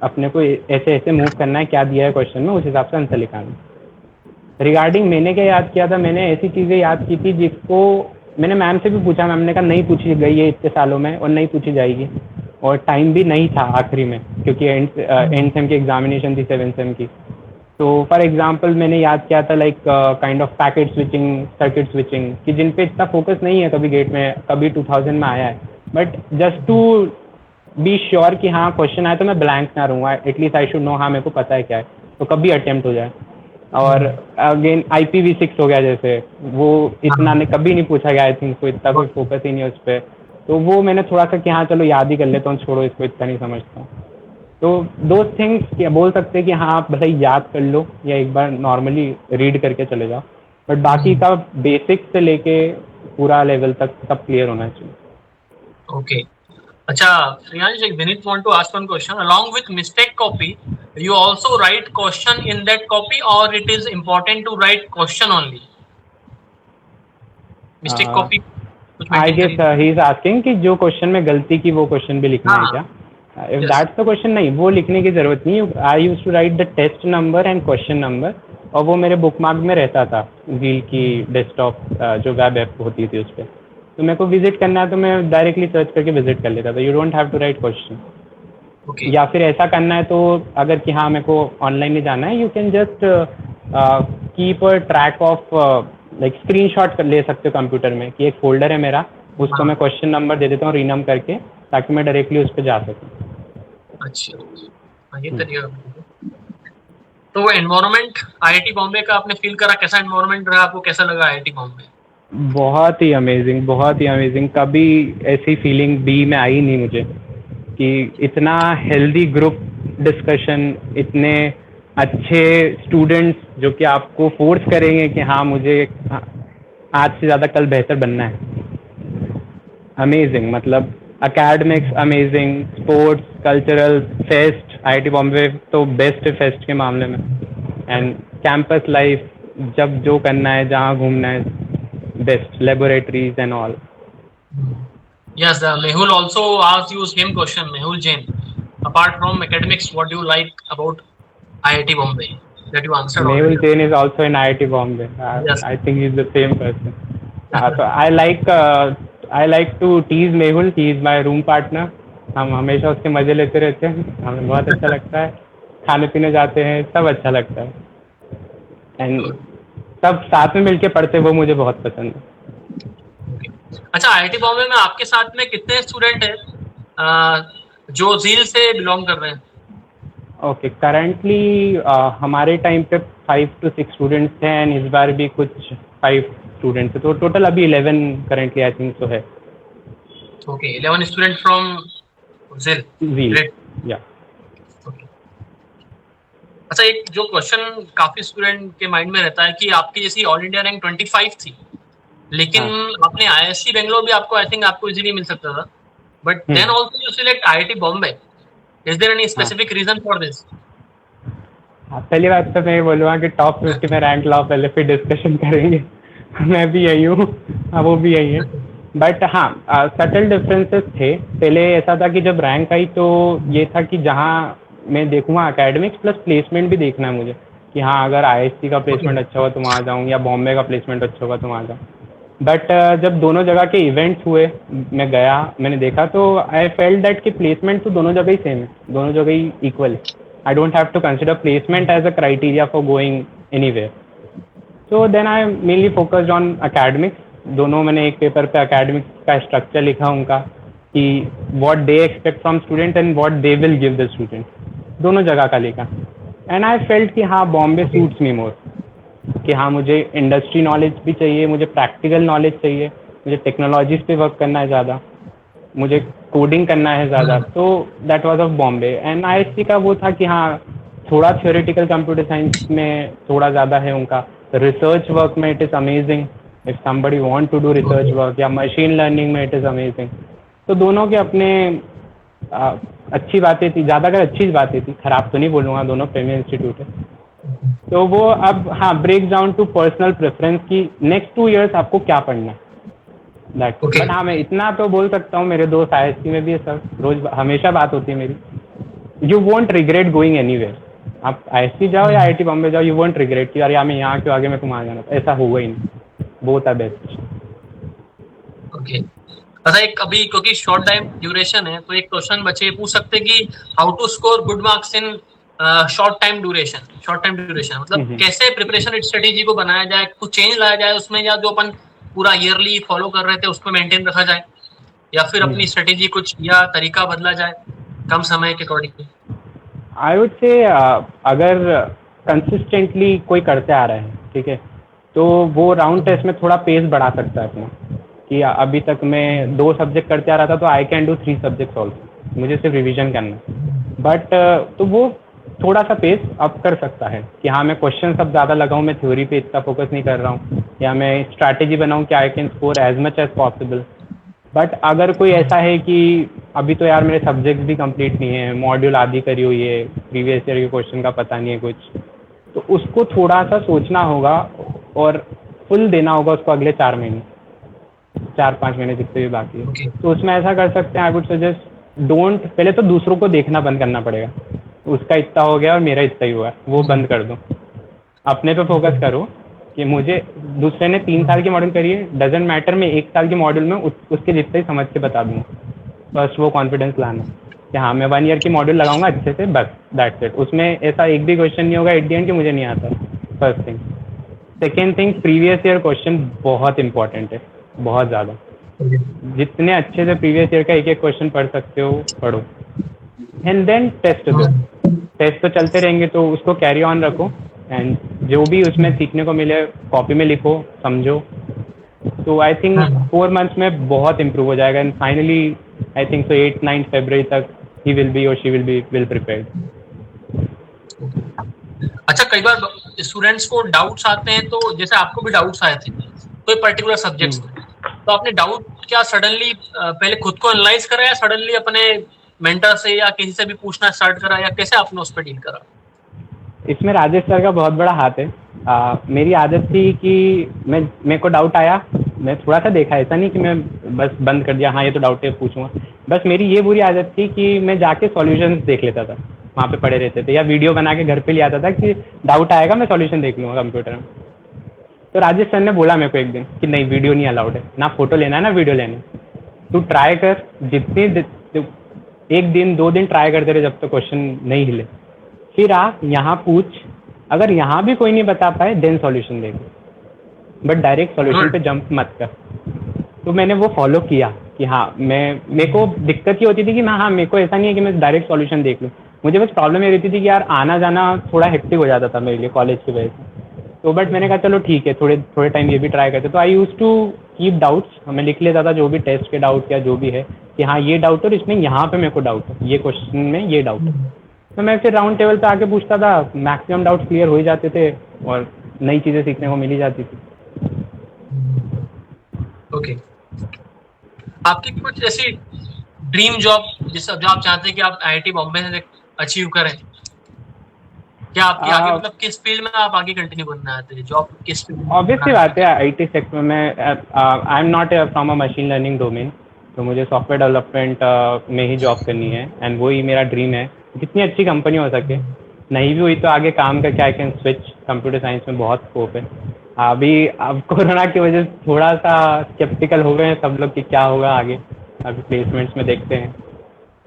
अपने को ऐसे ऐसे मूव करना है, क्या दिया है क्वेश्चन में, उस हिसाब से आंसर लिखाना। रिगार्डिंग मैंने क्या याद किया था, मैंने ऐसी चीज़ें याद की थी जिसको मैंने मैम से भी पूछा, मैम ने कहा नहीं पूछी गई है इतने सालों में और नहीं पूछी जाएगी, और टाइम भी नहीं था आखिरी में क्योंकि एंड सेम की एग्जामिनेशन थी 7th सेम की। तो फॉर एग्जांपल मैंने याद किया था like kind of packet switching, circuit switching, कि जिन पे इतना फोकस नहीं है कभी गेट में, कभी 2000 में आया है, but just to be sure कि हाँ क्वेश्चन आया तो मैं ब्लैंक ना रहूँगा, एटलीस्ट आई शुड नो हाँ मेरे को पता है क्या है, तो कभी अटेम्प्ट हो जाए। और अगेन IPv6 हो गया जैसे, वो इतना ने कभी नहीं पूछा गया, आई थिंक तो इतना कोई फोकस ही नहीं है उस पर, तो वो मैंने थोड़ा सा कि हाँ चलो याद ही कर लेता हूँ, छोड़ो इसको इतना नहीं समझता हूँ। तो दो थिंग्स क्या बोल सकते हैं कि हाँ आप भले याद कर लो या एक बार नॉर्मली रीड करके चले जाओ, बट बाकी का बेसिक से लेके पूरा लेवल तक सब क्लियर होना चाहिए। ओके। अच्छा Priyansh, Vinit want to ask one question. Along with mistake copy, you also write question in that copy, or it is important to write question only? Mistake copy I guess he is asking कि जो क्वेश्चन में गलती की वो क्वेश्चन भी लिखना है क्या? If that's the question, नहीं वो लिखने की जरूरत नहीं। I used to write the test number and question number, और वो मेरे बुकमार्क में रहता था Zeal की डेस्कटॉप जो वेब ऐप होती थी उस पर। तो मेरे को विजिट करना है तो मैं डायरेक्टली सर्च करके विजिट कर लेता था। You don't have to write question. या फिर ऐसा करना है तो अगर कि हाँ मेरे को ऑनलाइन नहीं जाना है, you can just keep a track of like screenshot ले सकते हो कंप्यूटर में कि एक फोल्डर है मेरा, उसको मैं क्वेश्चन नंबर दे देता हूँ रीनम करके, ताकि मैं डायरेक्टली उस पर जा सकूँ। अच्छा, ये तरीका। तो वो एनवायरनमेंट IIT बॉम्बे का आपने फील करा, कैसा एनवायरनमेंट रहा आपको, कैसा लगा IIT बॉम्बे? बहुत ही अमेजिंग, बहुत ही अमेजिंग। कभी ऐसी फीलिंग बी में आई नहीं मुझे कि इतना हेल्दी ग्रुप डिस्कशन, इतने अच्छे स्टूडेंट्स जो कि आपको फोर्स करेंगे कि हाँ मुझे आज से ज़्यादा कल बेहतर बनना है। अमेजिंग, मतलब academics amazing, sports, cultural, fest, IIT Bombay तो बेस्ट है फेस्ट के मामले में, एंड कैंपस लाइफ जब जो करना है, जहाँ घूमना है, best laboratories and all. Yes, Mehul also asked you same question. Mehul Jain, apart from academics, what do you like about IIT Bombay? That you answered. Mehul Jain is also in IIT Bombay. Yes. I think he's the same person. So I like to tease Mehul. He is my room partner. हम हमेशा उसके मजे लेते रहते हैं, हमें बहुत अच्छा लगता है, खाने पीने जाते हैं, सब अच्छा लगता है, एंड सब साथ में मिलके पढ़ते, वो मुझे बहुत पसंद है। अच्छा, IIT बॉम्बे में आपके साथ में कितने स्टूडेंट हैं जो Zeal से बिलोंग कर रहे हैं? ओके, करंटली हमारे टाइम पे 5 to 6 स्टूडेंट्स हैं, एंड इस बार भी कुछ 5 स्टूडेंट्स हैं, तो टोटल अभी 11 करंटली आई थिंक तो है। Okay, 11 student from Zeal। या अच्छा, एक जो क्वेश्चन काफी स्टूडेंट के माइंड में रहता है कि आपकी जैसी ऑल इंडिया रैंक 25 थी, लेकिन आपने IISc बेंगलोर भी आपको आई थिंक आपको इजीली मिल सकता था, but then also you select IIT Bombay. Is there any specific reason for this? पहली बात तो मैं बोलूँगा कि टॉप 50 में रैंक लाओ पहले, फिर डिस्कशन करेंगे। मैं भी यही हूँ, वो भी यही है, बट हाँ सटल डिफरेंसेस थे। पहले ऐसा था कि जब रैंक आई तो ये था कि जहाँ मैं देखूँगा एकेडमिक्स प्लस प्लेसमेंट भी देखना है मुझे, कि हाँ अगर IISc का प्लेसमेंट अच्छा हुआ तो वहाँ जाऊँ, या बॉम्बे का प्लेसमेंट अच्छा होगा तो वहाँ जाऊँ। बट जब दोनों जगह के इवेंट्स हुए, मैं गया, मैंने देखा, तो आई फेल्ट दैट कि प्लेसमेंट तो दोनों जगह ही सेम है, दोनों जगह ही इक्वल है। I don't have to consider placement as a criteria for going anywhere. So then I mainly focused on academics, दोनों मैंने एक पेपर पे एकेडमिक्स का स्ट्रक्चर लिखा उनका कि what they expect from student and what they will give the student, दोनों जगह का लिखा। एंड आई फेल्ट कि हाँ बॉम्बे सूट्स मी मोर, कि हाँ मुझे इंडस्ट्री नॉलेज भी चाहिए, मुझे प्रैक्टिकल नॉलेज चाहिए, मुझे टेक्नोलॉजीज पे वर्क करना है ज़्यादा, मुझे कोडिंग करना है ज़्यादा, तो that was of Bombay. And ISC का वो था कि हाँ थोड़ा थ्योरेटिकल कंप्यूटर साइंस में थोड़ा ज़्यादा है उनका, रिसर्च वर्क में it is amazing, if somebody want to do research work, या मशीन लर्निंग में इट इज़ अमेजिंग। तो दोनों के अपने अच्छी बातें थी, ज़्यादातर अच्छी बातें थी, खराब तो नहीं बोलूँगा, दोनों प्रीमियर इंस्टीट्यूट है। तो वो अब हाँ break down to personal preference की नेक्स्ट 2 years आपको क्या पढ़ना है, दैट। बट हाँ मैं इतना तो बोल सकता हूँ, मेरे दोस्त आईएससी में भी है सर, रोज हमेशा बात होती है मेरी, you won't regret going anywhere. आप आईएससी जाओ या आईआईटी बॉम्बे जाओ, यू वोंट रिग्रेट कि यार यार मैं यहाँ क्यों आगे, मैं तुम्हारा जाना, ऐसा होगा ही नहीं, बोथ आर बेस्ट। ओके, अच्छा एक अभी क्योंकि शॉर्ट टाइम ड्यूरेशन है तो एक क्वेश्चन बच्चे पूछ सकते हैं कि how to score good marks in short time duration मतलब कैसे प्रिपरेशन स्ट्रेटेजी को बनाया जाए, कुछ चेंज लाया जाए उसमें, या जो अपन पूरा ईयरली फॉलो कर रहे थे उसको मेंटेन रखा जाए, या फिर अपनी स्ट्रेटेजी कुछ या तरीका बदला जाए कम समय के अकॉर्डिंग। आई वुड से अगर कंसिस्टेंटली कोई करते आ रहा है, ठीक है, तो वो राउंड टेस्ट में थोड़ा पेस बढ़ा सकता है अपना, कि अभी तक मैं 2 सब्जेक्ट करते आ रहा था तो I can do 3 subjects also, मुझे सिर्फ रिवीजन करना है। बट तो वो थोड़ा सा पेस अप कर सकता है कि हाँ मैं क्वेश्चन सब ज़्यादा लगाऊँ, मैं थ्योरी पे इतना फोकस नहीं कर रहा हूँ, या मैं स्ट्रैटेजी बनाऊँ कि I can score as much as possible. But अगर कोई ऐसा है कि अभी तो यार मेरे सब्जेक्ट्स भी कंप्लीट नहीं है, मॉड्यूल आदि करी हुई है, प्रीवियस ईयर के क्वेश्चन का पता नहीं है कुछ, तो उसको थोड़ा सा सोचना होगा और फुल देना होगा उसको अगले 4 महीने, 4-5 महीने जितने भी बाकी है। तो उसमें ऐसा कर सकते हैं, आई वुड सजेस्ट डोंट, पहले तो दूसरों को देखना बंद करना पड़ेगा, उसका इतना हो गया और मेरा इतना ही हुआ, वो बंद कर दो, अपने पे फोकस करो कि मुझे दूसरे ने 3 साल की मॉड्यूल करी है, डजेंट मैटर, मैं 1 साल की मॉड्यूल में उसके जितना ही समझ के बता दूँगा। बस वो कॉन्फिडेंस लाना कि हाँ मैं 1 ईयर की मॉड्यूल लगाऊंगा अच्छे से, बस दैट्स इट। उसमें ऐसा एक भी क्वेश्चन नहीं होगा एट द एंड कि मुझे नहीं आता, first thing. Second thing, previous year question बहुत इंपॉर्टेंट है, बहुत ज़्यादा। जितने अच्छे से प्रीवियस ईयर का एक एक क्वेश्चन पढ़ सकते हो पढ़ो, एंड देन टेस्ट दो। टेस्ट तो चलते रहेंगे तो उसको कैरी ऑन रखो, एंड जो भी उसमें सीखने को मिले कॉपी में लिखो, समझो। तो आई थिंक 4 months में बहुत इम्प्रूव हो जाएगा, and finally I think so 8-9 February तक ही विल बी और she will be well prepared. अच्छा, कई बार स्टूडेंट्स को डाउट्स आते हैं, तो जैसे आपको भी डाउट्स आए थे कोई पर्टिकुलर सब्जेक्ट्स में, तो आपने डाउट क्या सडनली पहले खुद को एनालाइज करा, या सडनली अपने मेंटर से या किसी से भी पूछना स्टार्ट करा, या कैसे आपने उस पर डील करा? इसमें राजेश सर का बहुत बड़ा हाथ है। मेरी आदत थी कि मेरे को डाउट आया, मैं थोड़ा सा देखा, ऐसा नहीं कि मैं बस बंद कर दिया, हाँ ये तो डाउट है पूछूंगा। बस मेरी ये बुरी आदत थी कि मैं जाके सॉल्यूशंस देख लेता था, वहाँ पे पड़े रहते थे, या वीडियो बना के घर पे ले आता था कि डाउट आएगा मैं सॉल्यूशन देख लूँगा कंप्यूटर में। तो राजेश सर ने बोला मेरे को एक दिन कि नहीं, वीडियो नहीं अलाउड है, ना फोटो लेना है ना वीडियो लेना है, तू ट्राई कर, जितनी 1 दिन 2 दिन ट्राई करते रहे जब तक क्वेश्चन नहीं हिले, फिर आप यहाँ पूछ, अगर यहाँ भी कोई नहीं बता पाए देन सॉल्यूशन देगा, बट डायरेक्ट सॉल्यूशन पे जंप मत कर। तो मैंने वो फॉलो किया कि हाँ मेरे को दिक्कत ये होती थी कि मैं हाँ मेरे को ऐसा नहीं है कि मैं डायरेक्ट सॉल्यूशन देख लूँ, मुझे बस प्रॉब्लम ये रहती थी कि यार आना जाना थोड़ा हेक्टिक हो जाता था मेरे लिए कॉलेज की वजह से। तो बट मैंने कहा चलो ठीक है, थोड़े टाइम ये भी ट्राई करते। तो I use to keep doubts, मैं लिख लेता था जो भी टेस्ट के डाउट या जो भी है कि हाँ ये डाउट, और इसमें यहाँ पे मेरे को डाउट है, ये क्वेश्चन में ये डाउट है। तो मैं फिर राउंड टेबल पे आके पूछता था, मैक्सिमम डाउट्स क्लियर हो ही जाते थे और नई चीज़ें सीखने को मिल ही जाती थी। ओके, आपकी कुछ ऐसी ड्रीम जॉब जो आप चाहते हैं कि आप आईआईटी बॉम्बे से अचीव करें, क्या आपकी आगे मतलब किस फील्ड में आप आगे कंटिन्यू करना चाहते हैं, जॉब किस फील्ड में? ऑब्वियसली बात है, आईटी सेक्टर में I am not from a machine learning domain, तो मुझे सॉफ्टवेयर डेवलपमेंट में ही जॉब करनी है, एंड वही मेरा ड्रीम है। जितनी अच्छी कंपनी हो सके, नहीं भी हुई तो आगे काम करके I can switch, computer science में बहुत स्कोप है। अभी अब कोरोना की वजह से थोड़ा सा स्केप्टिकल हो गए हैं सब लोग कि क्या होगा आगे। अभी प्लेसमेंट्स में देखते हैं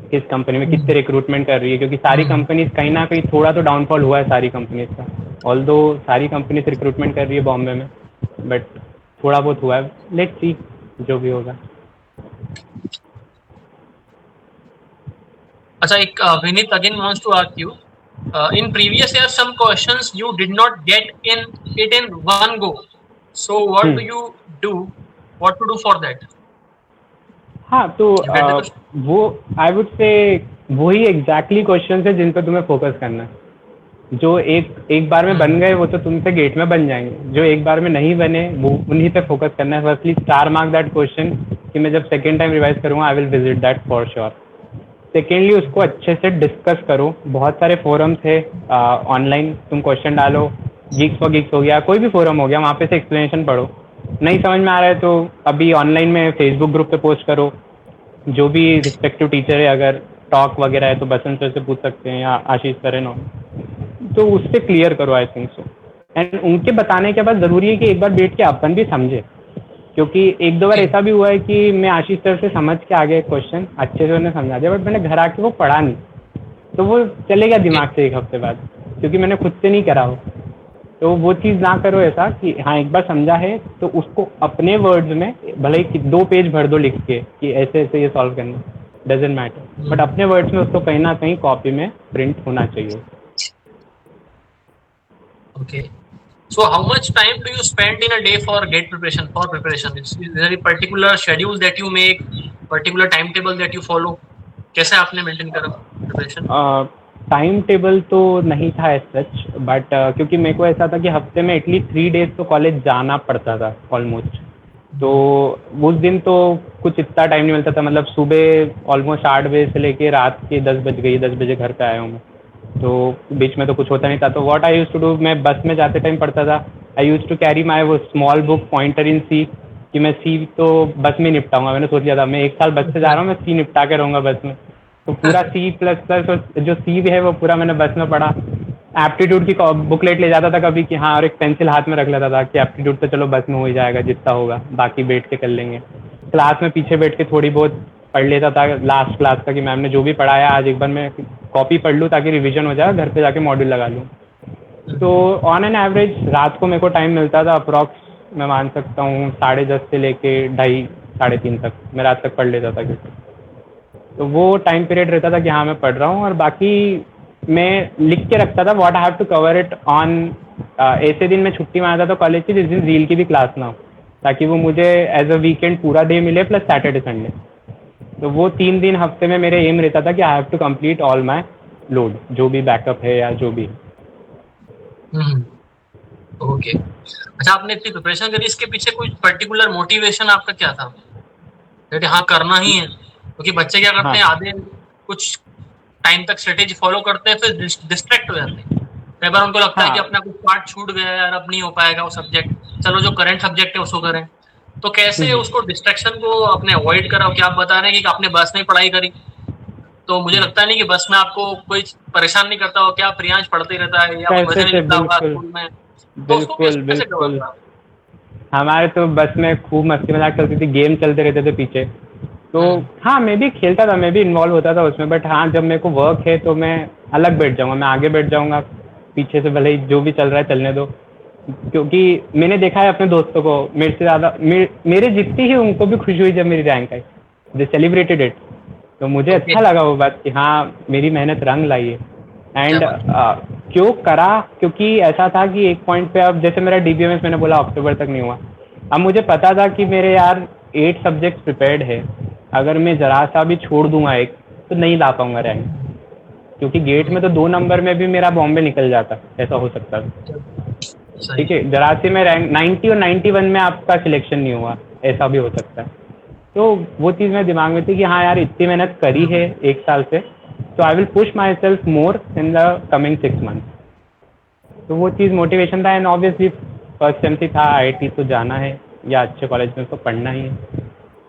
किस कंपनी में कितने रिक्रूटमेंट कर रही है, क्योंकि सारी कंपनीज कहीं ना कहीं थोड़ा तो डाउनफॉल हुआ है सारी कंपनीज का, ऑल्दो सारी कंपनीज रिक्रूटमेंट कर रही है बॉम्बे में, बट थोड़ा बहुत हुआ है, लेट्स सी जो भी होगा। अच्छा, एक Vineet again wants to ask you, in previous year some questions you did not get in it in one go, so what do you do, what to do for that? हाँ तो You get the question? वो आई वुड से वही एग्जैक्टली क्वेश्चन है जिन पर तुम्हें फोकस करना है। जो एक बार में बन गए वो तो तुमसे गेट में बन जाएंगे, जो एक बार में नहीं बने वो उन्हीं पे फोकस करना है। Firstly star mark that question कि मैं जब सेकेंड टाइम रिवाइज करूँगा I will visit that for sure. Secondly उसको अच्छे से डिस्कस करो, बहुत सारे फोरम्स है ऑनलाइन, तुम क्वेश्चन डालो, गीक्स फॉर गीक्स हो गया, कोई भी फोरम हो गया, वहाँ पे से एक्सप्लेनेशन पढ़ो। नहीं समझ में आ रहा है तो अभी ऑनलाइन में फेसबुक ग्रुप पे पोस्ट करो, जो भी रिस्पेक्टिव टीचर है, अगर टॉक वगैरह है तो बसंत सर से पूछ सकते हैं या आशीष सर है, तो उससे क्लियर करो आई थिंक सो। एंड उनके बताने के बाद ज़रूरी है कि एक बार बैठ के अपन भी समझे, क्योंकि एक दो बार ऐसा भी हुआ है कि मैं आशीष सर से समझ के आ गया क्वेश्चन, अच्छे से उन्हें समझा दिया, बट मैंने घर आके वो पढ़ा नहीं, तो वो चले गया दिमाग से एक हफ्ते बाद, क्योंकि मैंने खुद से नहीं करा हो। तो वो चीज़ ना करो ऐसा कि हाँ एक बार समझा है तो उसको अपने वर्ड्स में भले ही 2 पेज भर दो लिख के कि ऐसे ऐसे ये सॉल्व करना, डजेंट मैटर, बट अपने वर्ड्स में उसको कहीं ना कहीं कॉपी में प्रिंट होना चाहिए। Okay. So how much time do you spend in a day for GATE preparation? Is there a particular schedule that you make, particular timetable that you follow? कैसे आपने मेंटेन करा प्रिपरेशन? टाइम टेबल तो नहीं था एज सच, बट क्योंकि मेरे को ऐसा था कि हफ्ते में एटलीस्ट 3 डेज तो कॉलेज जाना पड़ता था ऑलमोस्ट, तो उस दिन तो कुछ इतना टाइम नहीं मिलता था। मतलब सुबह ऑलमोस्ट 8 बजे से लेके रात के 10 बज गई, 10 बजे घर पे आया हूँ मैं, तो बीच में तो कुछ होता नहीं था। तो what I used to do, मैं बस में जाते टाइम पढ़ता था, I used to carry my वो small book pointer in C, कि मैं सी तो बस में निपटाऊंगा। मैंने सोच लिया था मैं 1 साल बस से जा रहा हूँ, मैं सी निपटा के रहूँगा बस में, तो पूरा C++ और जो सी भी है वो पूरा मैंने बस में पढ़ा। एप्टीट्यूड की बुकलेट ले जाता था कभी कि हाँ, और एक पेंसिल हाथ में रख लेता था कि एप्टीट्यूड तो चलो बस में हो ही जाएगा जितना होगा, बाकी बैठ के कर लेंगे। क्लास में पीछे बैठ के थोड़ी बहुत पढ़ लेता था लास्ट क्लास का कि मैम ने जो भी पढ़ाया आज एक बार मैं कॉपी पढ़ लूँ ताकि रिवीजन हो जाए, घर पे जाके मॉड्यूल लगा लूँ। तो ऑन एन एवरेज रात को मेरे को टाइम मिलता था अप्रॉक्स, मैं मान सकता हूँ 10:30 से लेके 2:30 3:30 तक मैं रात तक पढ़ लेता था, क्योंकि तो वो टाइम पीरियड रहता था कि हाँ मैं पढ़ रहा हूँ। और बाकी मैं लिख के रखता था what I have to cover it on. ऐसे दिन मैं छुट्टी में आता था कॉलेज की जिस दिन रील की भी क्लास ना हो, ताकि वो मुझे एज अ वीकेंड पूरा डे मिले प्लस सैटरडे संडे। तो वो 3 दिन हफ्ते में मेरे एम रहता था कि I have to complete all my load, जो भी बैकअप है या जो भी। ओके। अच्छा, आपने इतनी प्रिपरेशन करी, इसके पीछे कोई पर्टिकुलर मोटिवेशन आपका क्या था? हाँ करना ही है, क्योंकि बच्चे क्या करते हैं, आधे कुछ टाइम तक स्ट्रेटेजी फॉलो करते हैं फिर डिस्ट्रैक्ट हो जाते हैं। कई बार उनको लगता है कि अपना कुछ पार्ट छूट गया यार, अब नहीं हो पाएगा वो सब्जेक्ट, चलो जो करंट सब्जेक्ट है उसको करें। तो कैसे उसको डिस्ट्रैक्शन को अपने अवॉइड करा? क्या आप बता रहे हैं कि आपने बस में पढ़ाई करी, तो मुझे लगता नहीं कि बस में आपको कोई परेशान नहीं करता हो, क्या प्रियांश पढ़ते रहता है या मजा नहीं लगता होगा स्कूल में? बिल्कुल बिल्कुल, हमारे तो बस में खूब मस्ती मजाक चलती थी, गेम चलते रहते थे पीछे। तो हाँ मैं भी खेलता था, मैं भी इन्वॉल्व होता था उसमें, बट हाँ जब मेरे को वर्क है तो मैं अलग बैठ जाऊँगा, मैं आगे बैठ जाऊँगा, पीछे से भले ही जो भी चल रहा है चलने दो। क्योंकि मैंने देखा है अपने दोस्तों को, मेरे से ज़्यादा मेरे जितनी ही उनको भी खुशी हुई जब मेरी rank I, they celebrated it. तो मुझे अच्छा लगा वो बात कि हाँ मेरी मेहनत रंग लाई है। एंड क्यों करा, क्योंकि ऐसा था कि एक पॉइंट पे, अब जैसे मेरा DBMS मैंने बोला अक्टूबर तक नहीं हुआ, अब मुझे पता था कि मेरे यार 8 सब्जेक्ट्स प्रिपेयर्ड है, अगर मैं ज़रा सा भी छोड़ दूंगा एक तो नहीं ला पाऊंगा रैंक, क्योंकि गेट में तो 2 नंबर में भी मेरा बॉम्बे निकल जाता, ऐसा हो सकता था। ठीक है, जरा से मैं रैंक 90 और 91 में आपका सिलेक्शन नहीं हुआ, ऐसा भी हो सकता है। तो वो चीज़ मेरे दिमाग में थी कि हाँ यार इतनी मेहनत करी है 1 साल से, तो I will push my self more in the coming 6 months. तो वो चीज़ मोटिवेशन था। एंड ऑब्वियसली फर्स्ट सेम था, IIT तो जाना है या अच्छे कॉलेज में तो पढ़ना ही है,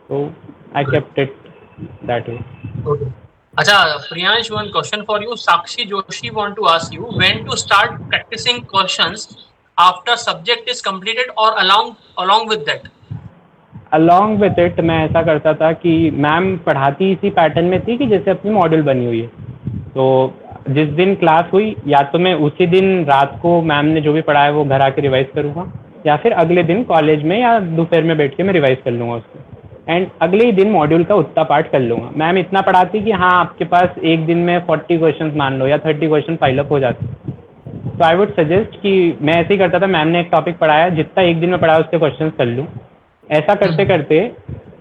तो I kept it that way. अच्छा Priyansh, one question for you. Sakshi Joshi want to ask you when to start practicing questions after subject is completed or along with that? Along with it मैं ऐसा करता था कि मैम पढ़ाती इसी पैटर्न में थी कि जैसे अपनी मॉड्यूल बनी हुई है, तो जिस दिन क्लास हुई या तो मैं उसी दिन रात को मैम ने जो भी पढ़ाया वो घर आके रिवाइज करूँगा, या फिर अगले दिन कॉलेज में या दोपहर में बैठ के मैं रिवाइज कर लूँगा उसको, एंड अगले ही दिन मॉड्यूल का उतना पार्ट कर लूँगा। मैम इतना पढ़ाती कि हाँ आपके पास एक दिन में 40 क्वेश्चन मान लो या 30 क्वेश्चन फाइलअप हो जाते। तो आई वुड सजेस्ट कि मैं ऐसे ही करता था, मैम ने एक टॉपिक पढ़ाया, जितना एक दिन में पढ़ाया उसके क्वेश्चन कर लूँ। ऐसा करते करते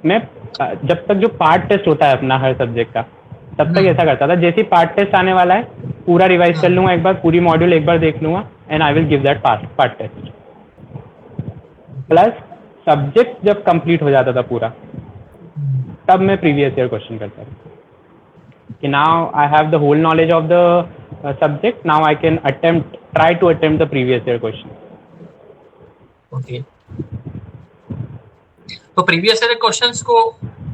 मैं जब तक जो पार्ट टेस्ट होता है अपना हर सब्जेक्ट का, तब तक ऐसा करता था। जैसे ही पार्ट टेस्ट आने वाला है पूरा रिवाइज कर लूँगा एक बार, पूरी मॉड्यूल एक बार देख लूँगा, and I will give that part test. Plus subject जब कंप्लीट हो जाता था पूरा, तब मैं प्रीवियस ईयर क्वेश्चन करता था कि now I have the whole knowledge of the subject, now I can try to attempt the previous year question. Okay, तो प्रीवियस ईयर क्वेश्चंस को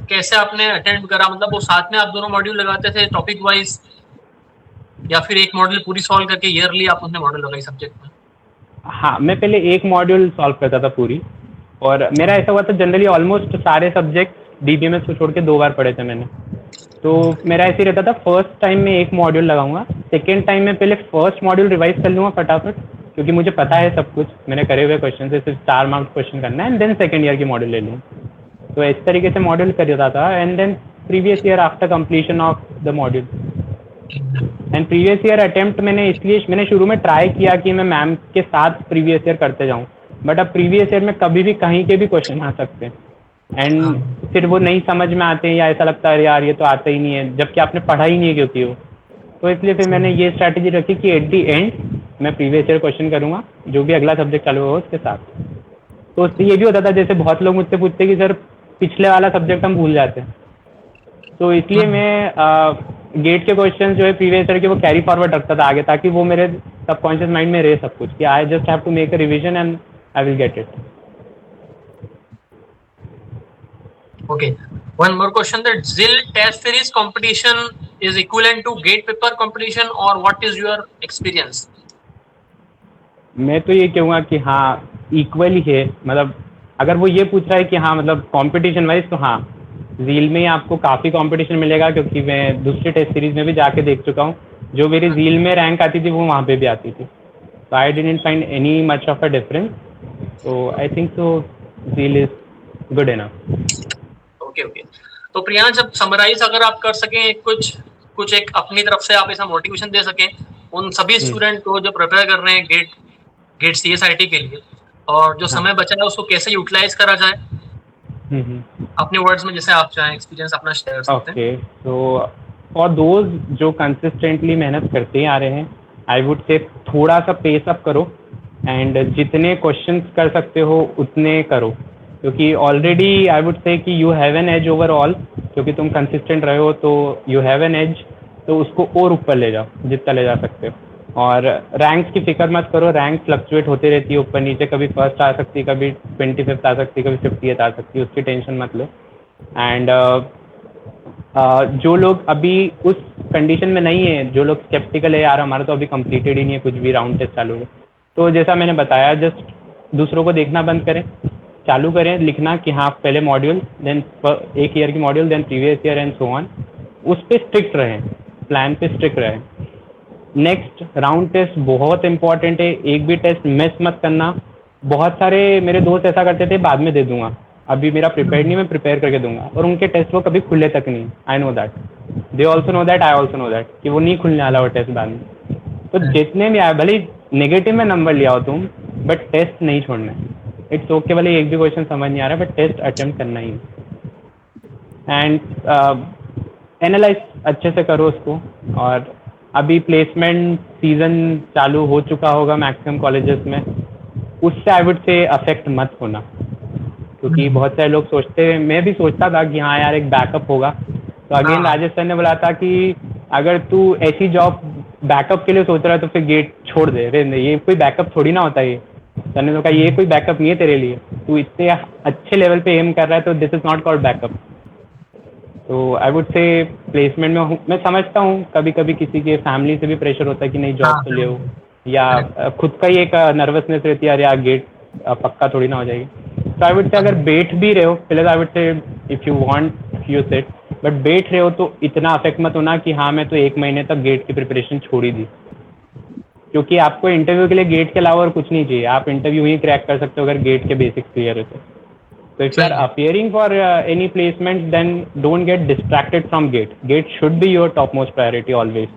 कैसे आपने अटेम्प्ट करा? मतलब वो साथ में आप दोनों मॉड्यूल लगाते थे टॉपिक वाइज, या फिर एक मॉड्यूल पूरी सॉल्व करके ईयरली आप उसने मॉड्यूल लगाई सब्जेक्ट में? हाँ, मैं पहले एक मॉड्यूल सॉल्व करता था पूरी, और मेरा ऐसा हुआ था जनरली ऑलमोस्ट सारे सब्जेक्ट DBMS को छोड़ के 2 बार पढ़े थे मैंने। तो मेरा ऐसे ही रहता था, फर्स्ट टाइम में एक मॉड्यूल लगाऊंगा, सेकेंड टाइम में पहले फर्स्ट मॉड्यूल रिवाइज कर लूँगा फटाफट, क्योंकि मुझे पता है सब कुछ, मैंने करे हुए क्वेश्चन से सिर्फ 4 मार्क्स क्वेश्चन करना है, एंड देन सेकेंड ईयर की मॉड्यूल ले लूँ। तो इस तरीके से मॉड्यूल करता था, and then previous year after completion of the module. And previous year attempt मैंने शुरू में ट्राई किया कि मैं मैम के साथ प्रीवियस ईयर करते जाऊँ, बट अब प्रीवियस ईयर में कभी भी कहीं के भी क्वेश्चन आ सकते हैं, एंड फिर वो नहीं समझ में आते हैं, या ऐसा लगता है यार ये तो आता ही नहीं है, जबकि आपने पढ़ा ही नहीं है क्योंकि वो। तो इसलिए फिर मैंने ये स्ट्रैटेजी रखी कि एट दी एंड मैं प्रीवियस ईयर क्वेश्चन करूँगा, जो भी अगला सब्जेक्ट चालू होगा उसके साथ। तो उससे ये भी होता था, जैसे बहुत लोग मुझसे पूछते कि सर पिछले वाला सब्जेक्ट हम भूल जाते हैं, तो इसलिए मैं गेट के क्वेश्चन जो है प्रीवियस ईयर के वो कैरी फॉरवर्ड रखता था आगे, ताकि वो मेरे सबकॉन्शियस माइंड में रहे सब कुछ, कि I just have to make a revision and I will get it. Okay, one more question, that ZIL test series competition is equivalent to gate paper competition, or what is your experience? मैं तो ये कहूँगा कि हाँ इक्वल ही है, मतलब अगर वो ये पूछ रहा है कि हाँ मतलब कंपटीशन वाइज, तो हाँ ZIL में आपको काफ़ी कंपटीशन मिलेगा, क्योंकि मैं दूसरे टेस्ट सीरीज में भी जाके देख चुका हूँ, जो मेरी ZIL में रैंक आती थी वो वहाँ पे भी आती थी, तो I didn't find any much of a difference, तो I think so ZIL is good enough. Okay, तो प्रियांश, जब समराइज अगर आप कर सकें कुछ एक अपनी तरफ से आप ऐसा मोटिवेशन दे सकें उन सभी स्टूडेंट को जो प्रिपेयर कर रहे हैं गेट CSIT के लिए, और जो समय बचा है उसको कैसे यूटिलाइज करा जाए, अपने वर्ड्स में जैसे आप चाहें एक्सपीरियंस अपना शेयर कर सकते हैं। ओके, तो फॉर दोज जो कंसिस्टेंटली मेहनत करते आ रहे हैं, आई वुड से थोड़ा सा पेस अप करो, एंड जितने क्वेश्चंस कर सकते हो उतने करो, क्योंकि ऑलरेडी आई वुड से कि you have an edge overall, क्योंकि तुम कंसिस्टेंट रहे हो तो यू हैव एन एज, तो उसको और ऊपर ले जाओ जितना ले जा सकते हो। और रैंक्स की फिक्र मत करो, रैंक फ्लक्चुएट होती रहती है ऊपर नीचे, कभी फर्स्ट आ सकती है, कभी 25th आ सकती है, कभी 50th आ सकती है, उसकी टेंशन मत लो। एंड जो लोग अभी उस कंडीशन में नहीं है, जो लोग स्केप्टिकल है यार हमारा तो अभी कंप्लीटेड ही नहीं है कुछ भी, राउंड टेस्ट चालू है, तो जैसा मैंने बताया जस्ट दूसरों को देखना बंद करें, चालू करें लिखना कि हाँ पहले मॉड्यूल, देन एक ईयर की module, then previous year and so on, उस पर स्ट्रिक्ट रहें, प्लान पे स्ट्रिक्ट रहें। नेक्स्ट राउंड टेस्ट बहुत इंपॉर्टेंट है, एक भी टेस्ट मिस मत करना। बहुत सारे मेरे दोस्त ऐसा करते थे बाद में दे दूंगा, अभी मेरा प्रिपेयर नहीं, मैं प्रिपेयर करके दूंगा, और उनके टेस्ट वो कभी खुले तक नहीं। I know that, they also know that, I also know that कि वो नहीं खुलने वाला वो टेस्ट बाद में। तो जितने भी आए, भले नेगेटिव में नंबर लिया हो तुम, बट टेस्ट नहीं छोड़ना है। इट्स ओके भले एक भी क्वेश्चन समझ नहीं आ रहा है, बट टेस्ट अटेम्प्ट करना ही। एंड एनालाइज अच्छे से करो उसको। और अभी प्लेसमेंट सीजन चालू हो चुका होगा मैक्सिमम कॉलेजेस में, उससे आई वुड से अफेक्ट मत होना, क्योंकि बहुत सारे लोग सोचते हैं, मैं भी सोचता था कि हाँ यार एक बैकअप होगा। तो अगेन राजेश सर ने बोला था कि अगर तू ऐसी जॉब बैकअप के लिए सोच रहा है तो फिर गेट छोड़ दे, ये कोई बैकअप थोड़ी ना होता है। सर ने तो कहा ये कोई बैकअप नहीं है तेरे लिए, तू इतने अच्छे लेवल पे एम कर रहा है, तो this is not called backup. तो आई वुड से प्लेसमेंट में मैं समझता हूँ कभी कभी किसी के फैमिली से भी प्रेशर होता है कि नहीं जॉब तो ले हो, या खुद का ही एक नर्वसनेस रहती है यार यार गेट पक्का थोड़ी ना हो जाएगी। तो आई वुड से अगर बैठ भी रहे हो, पहले आई वुड से if you want you set, but बैठ रहे हो तो इतना अफेक्ट मत होना कि हाँ मैं तो 1 महीने तक गेट की प्रिपरेशन छोड़ ही दी। क्योंकि आपको इंटरव्यू के लिए गेट के अलावा और कुछ नहीं चाहिए, आप इंटरव्यू ही क्रैक कर सकते हो अगर गेट के बेसिक्स क्लियर हो तो if you are appearing for any placement then don't get distracted from GATE. GATE should be your top most priority always.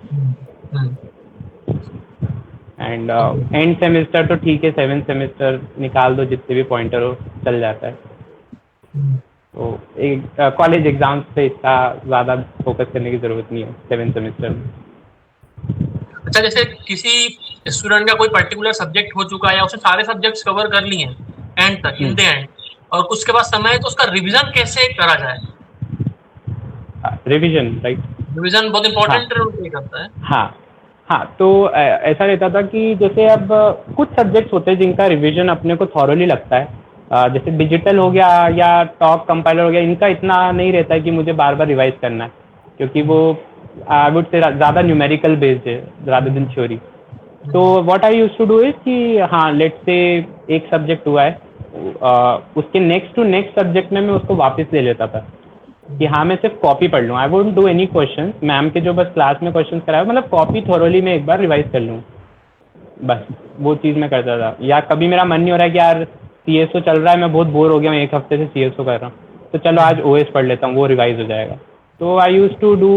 And end semester तो ठीक है, 7th सेमेस्टर निकाल दो, जितने भी पॉइंटर हो चल जाता है. तो एक कॉलेज एग्जाम्स पे इतना ज़्यादा फोकस करने की ज़रूरत नहीं है 7th सेमेस्टर में. अच्छा, जैसे किसी स्टूडेंट का कोई पर्टिकुलर सब्जेक्ट हो चुका है या उसने सारे सब्जेक्ट्स कवर कर लिए हैं एंड तक, इन द एंड, और उसके बाद समय है, तो उसका रिवीजन कैसे करा जाए? Revision, right. रिवीजन बहुत इंपॉर्टेंट रोल प्ले करता है. हाँ, तो ऐसा रहता था कि जैसे अब कुछ सब्जेक्ट्स होते हैं जिनका रिवीजन अपने को थॉरोली लगता है, जैसे डिजिटल हो गया या टॉक कंपाइलर हो गया, इनका इतना नहीं रहता है कि मुझे बार बार रिवाइज करना है, क्योंकि वो आई वुड से ज़्यादा न्यूमेरिकल बेस्ड है रादर देन थ्योरी. तो what I used to do is कि हाँ, लेट्स से एक सब्जेक्ट हुआ है, उसके नेक्स्ट टू नेक्स्ट सब्जेक्ट में मैं उसको वापस ले लेता था कि हाँ मैं सिर्फ कॉपी पढ़ लूँ. I won't do any question, ma'am के जो बस क्लास में क्वेश्चन कराए, मतलब कॉपी थॉरोली में एक बार रिवाइज कर लूँ, बस वो चीज़ मैं करता था. या कभी मेरा मन नहीं हो रहा है कि यार CSO चल रहा है, मैं बहुत बोर हो गया हूँ, एक हफ्ते से CSO कर रहा हूँ, तो चलो आज OS पढ़ लेता हूँ, वो रिवाइज हो जाएगा. तो I use to do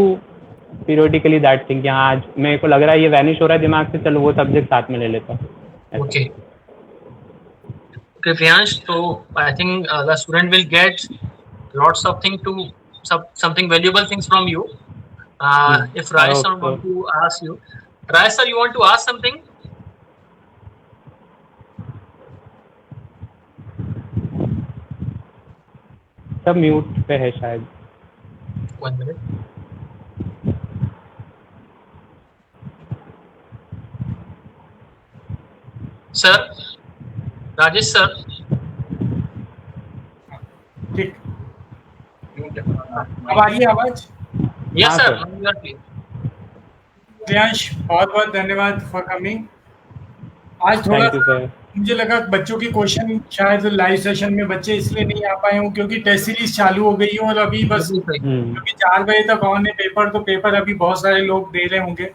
periodically that thing कि हाँ आज मेरे को लग रहा है ये वैनिश हो रहा है दिमाग से, चलो वो सब्जेक्ट साथ में ले लेता हूँ. Okay. Okay, Priyansh, so I think the student will get lots of things to something valuable things from you. If Rai sir want to ask you, Rai sir, you want to ask something? सब म्यूट पे है शायद. 1 minute. Sir, Rajesh sir. ठीक, अब आ रही है आवाज? Yes sir. प्रियांश, बहुत बहुत धन्यवाद फॉर कमिंग. आज थोड़ा मुझे लगा बच्चों की क्वेश्चन शायद लाइव सेशन में बच्चे इसलिए नहीं आ पाए हों क्योंकि टेस्ट सीरीज चालू हो गई हो, और अभी बस क्योंकि 4 बजे तक ऑन है पेपर, तो पेपर अभी बहुत सारे लोग दे रहे होंगे.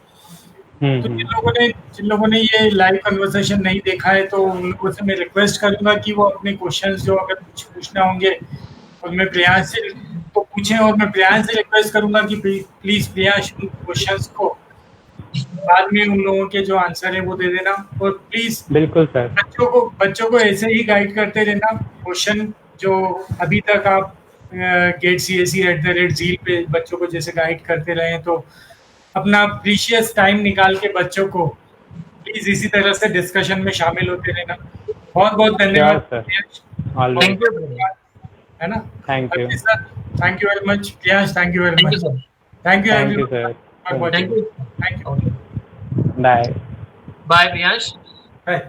तो जिन लोगों ने ये लाइव कन्वर्सेशन नहीं देखा है, तो उन लोगों से मैं रिक्वेस्ट करूंगा कि वो अपने क्वेश्चंस जो अगर कुछ पूछना होंगे और मैं प्रियांश से तो पूछें, और मैं प्रियांश से रिक्वेस्ट करूंगा कि प्लीज प्रियांश उन क्वेश्चंस को बाद में उन लोगों के जो आंसर है वो दे देना. और प्लीज बिल्कुल सर, बच्चों को ऐसे ही गाइड करते रहना. क्वेश्चन जो अभी तक आप GateCSE@ZEAL पे बच्चों को जैसे गाइड करते रहे, तो अपना प्रीशियस टाइम निकाल के बच्चों को प्लीज इसी तरह से डिस्कशन में शामिल होते रहना. बहुत बहुत धन्यवाद. थैंक यू, है ना? Thank you sir, thank you very much. Priyansh, thank you very much. Thank you sir. Thank you. Bye. Bye Priyansh. Bye.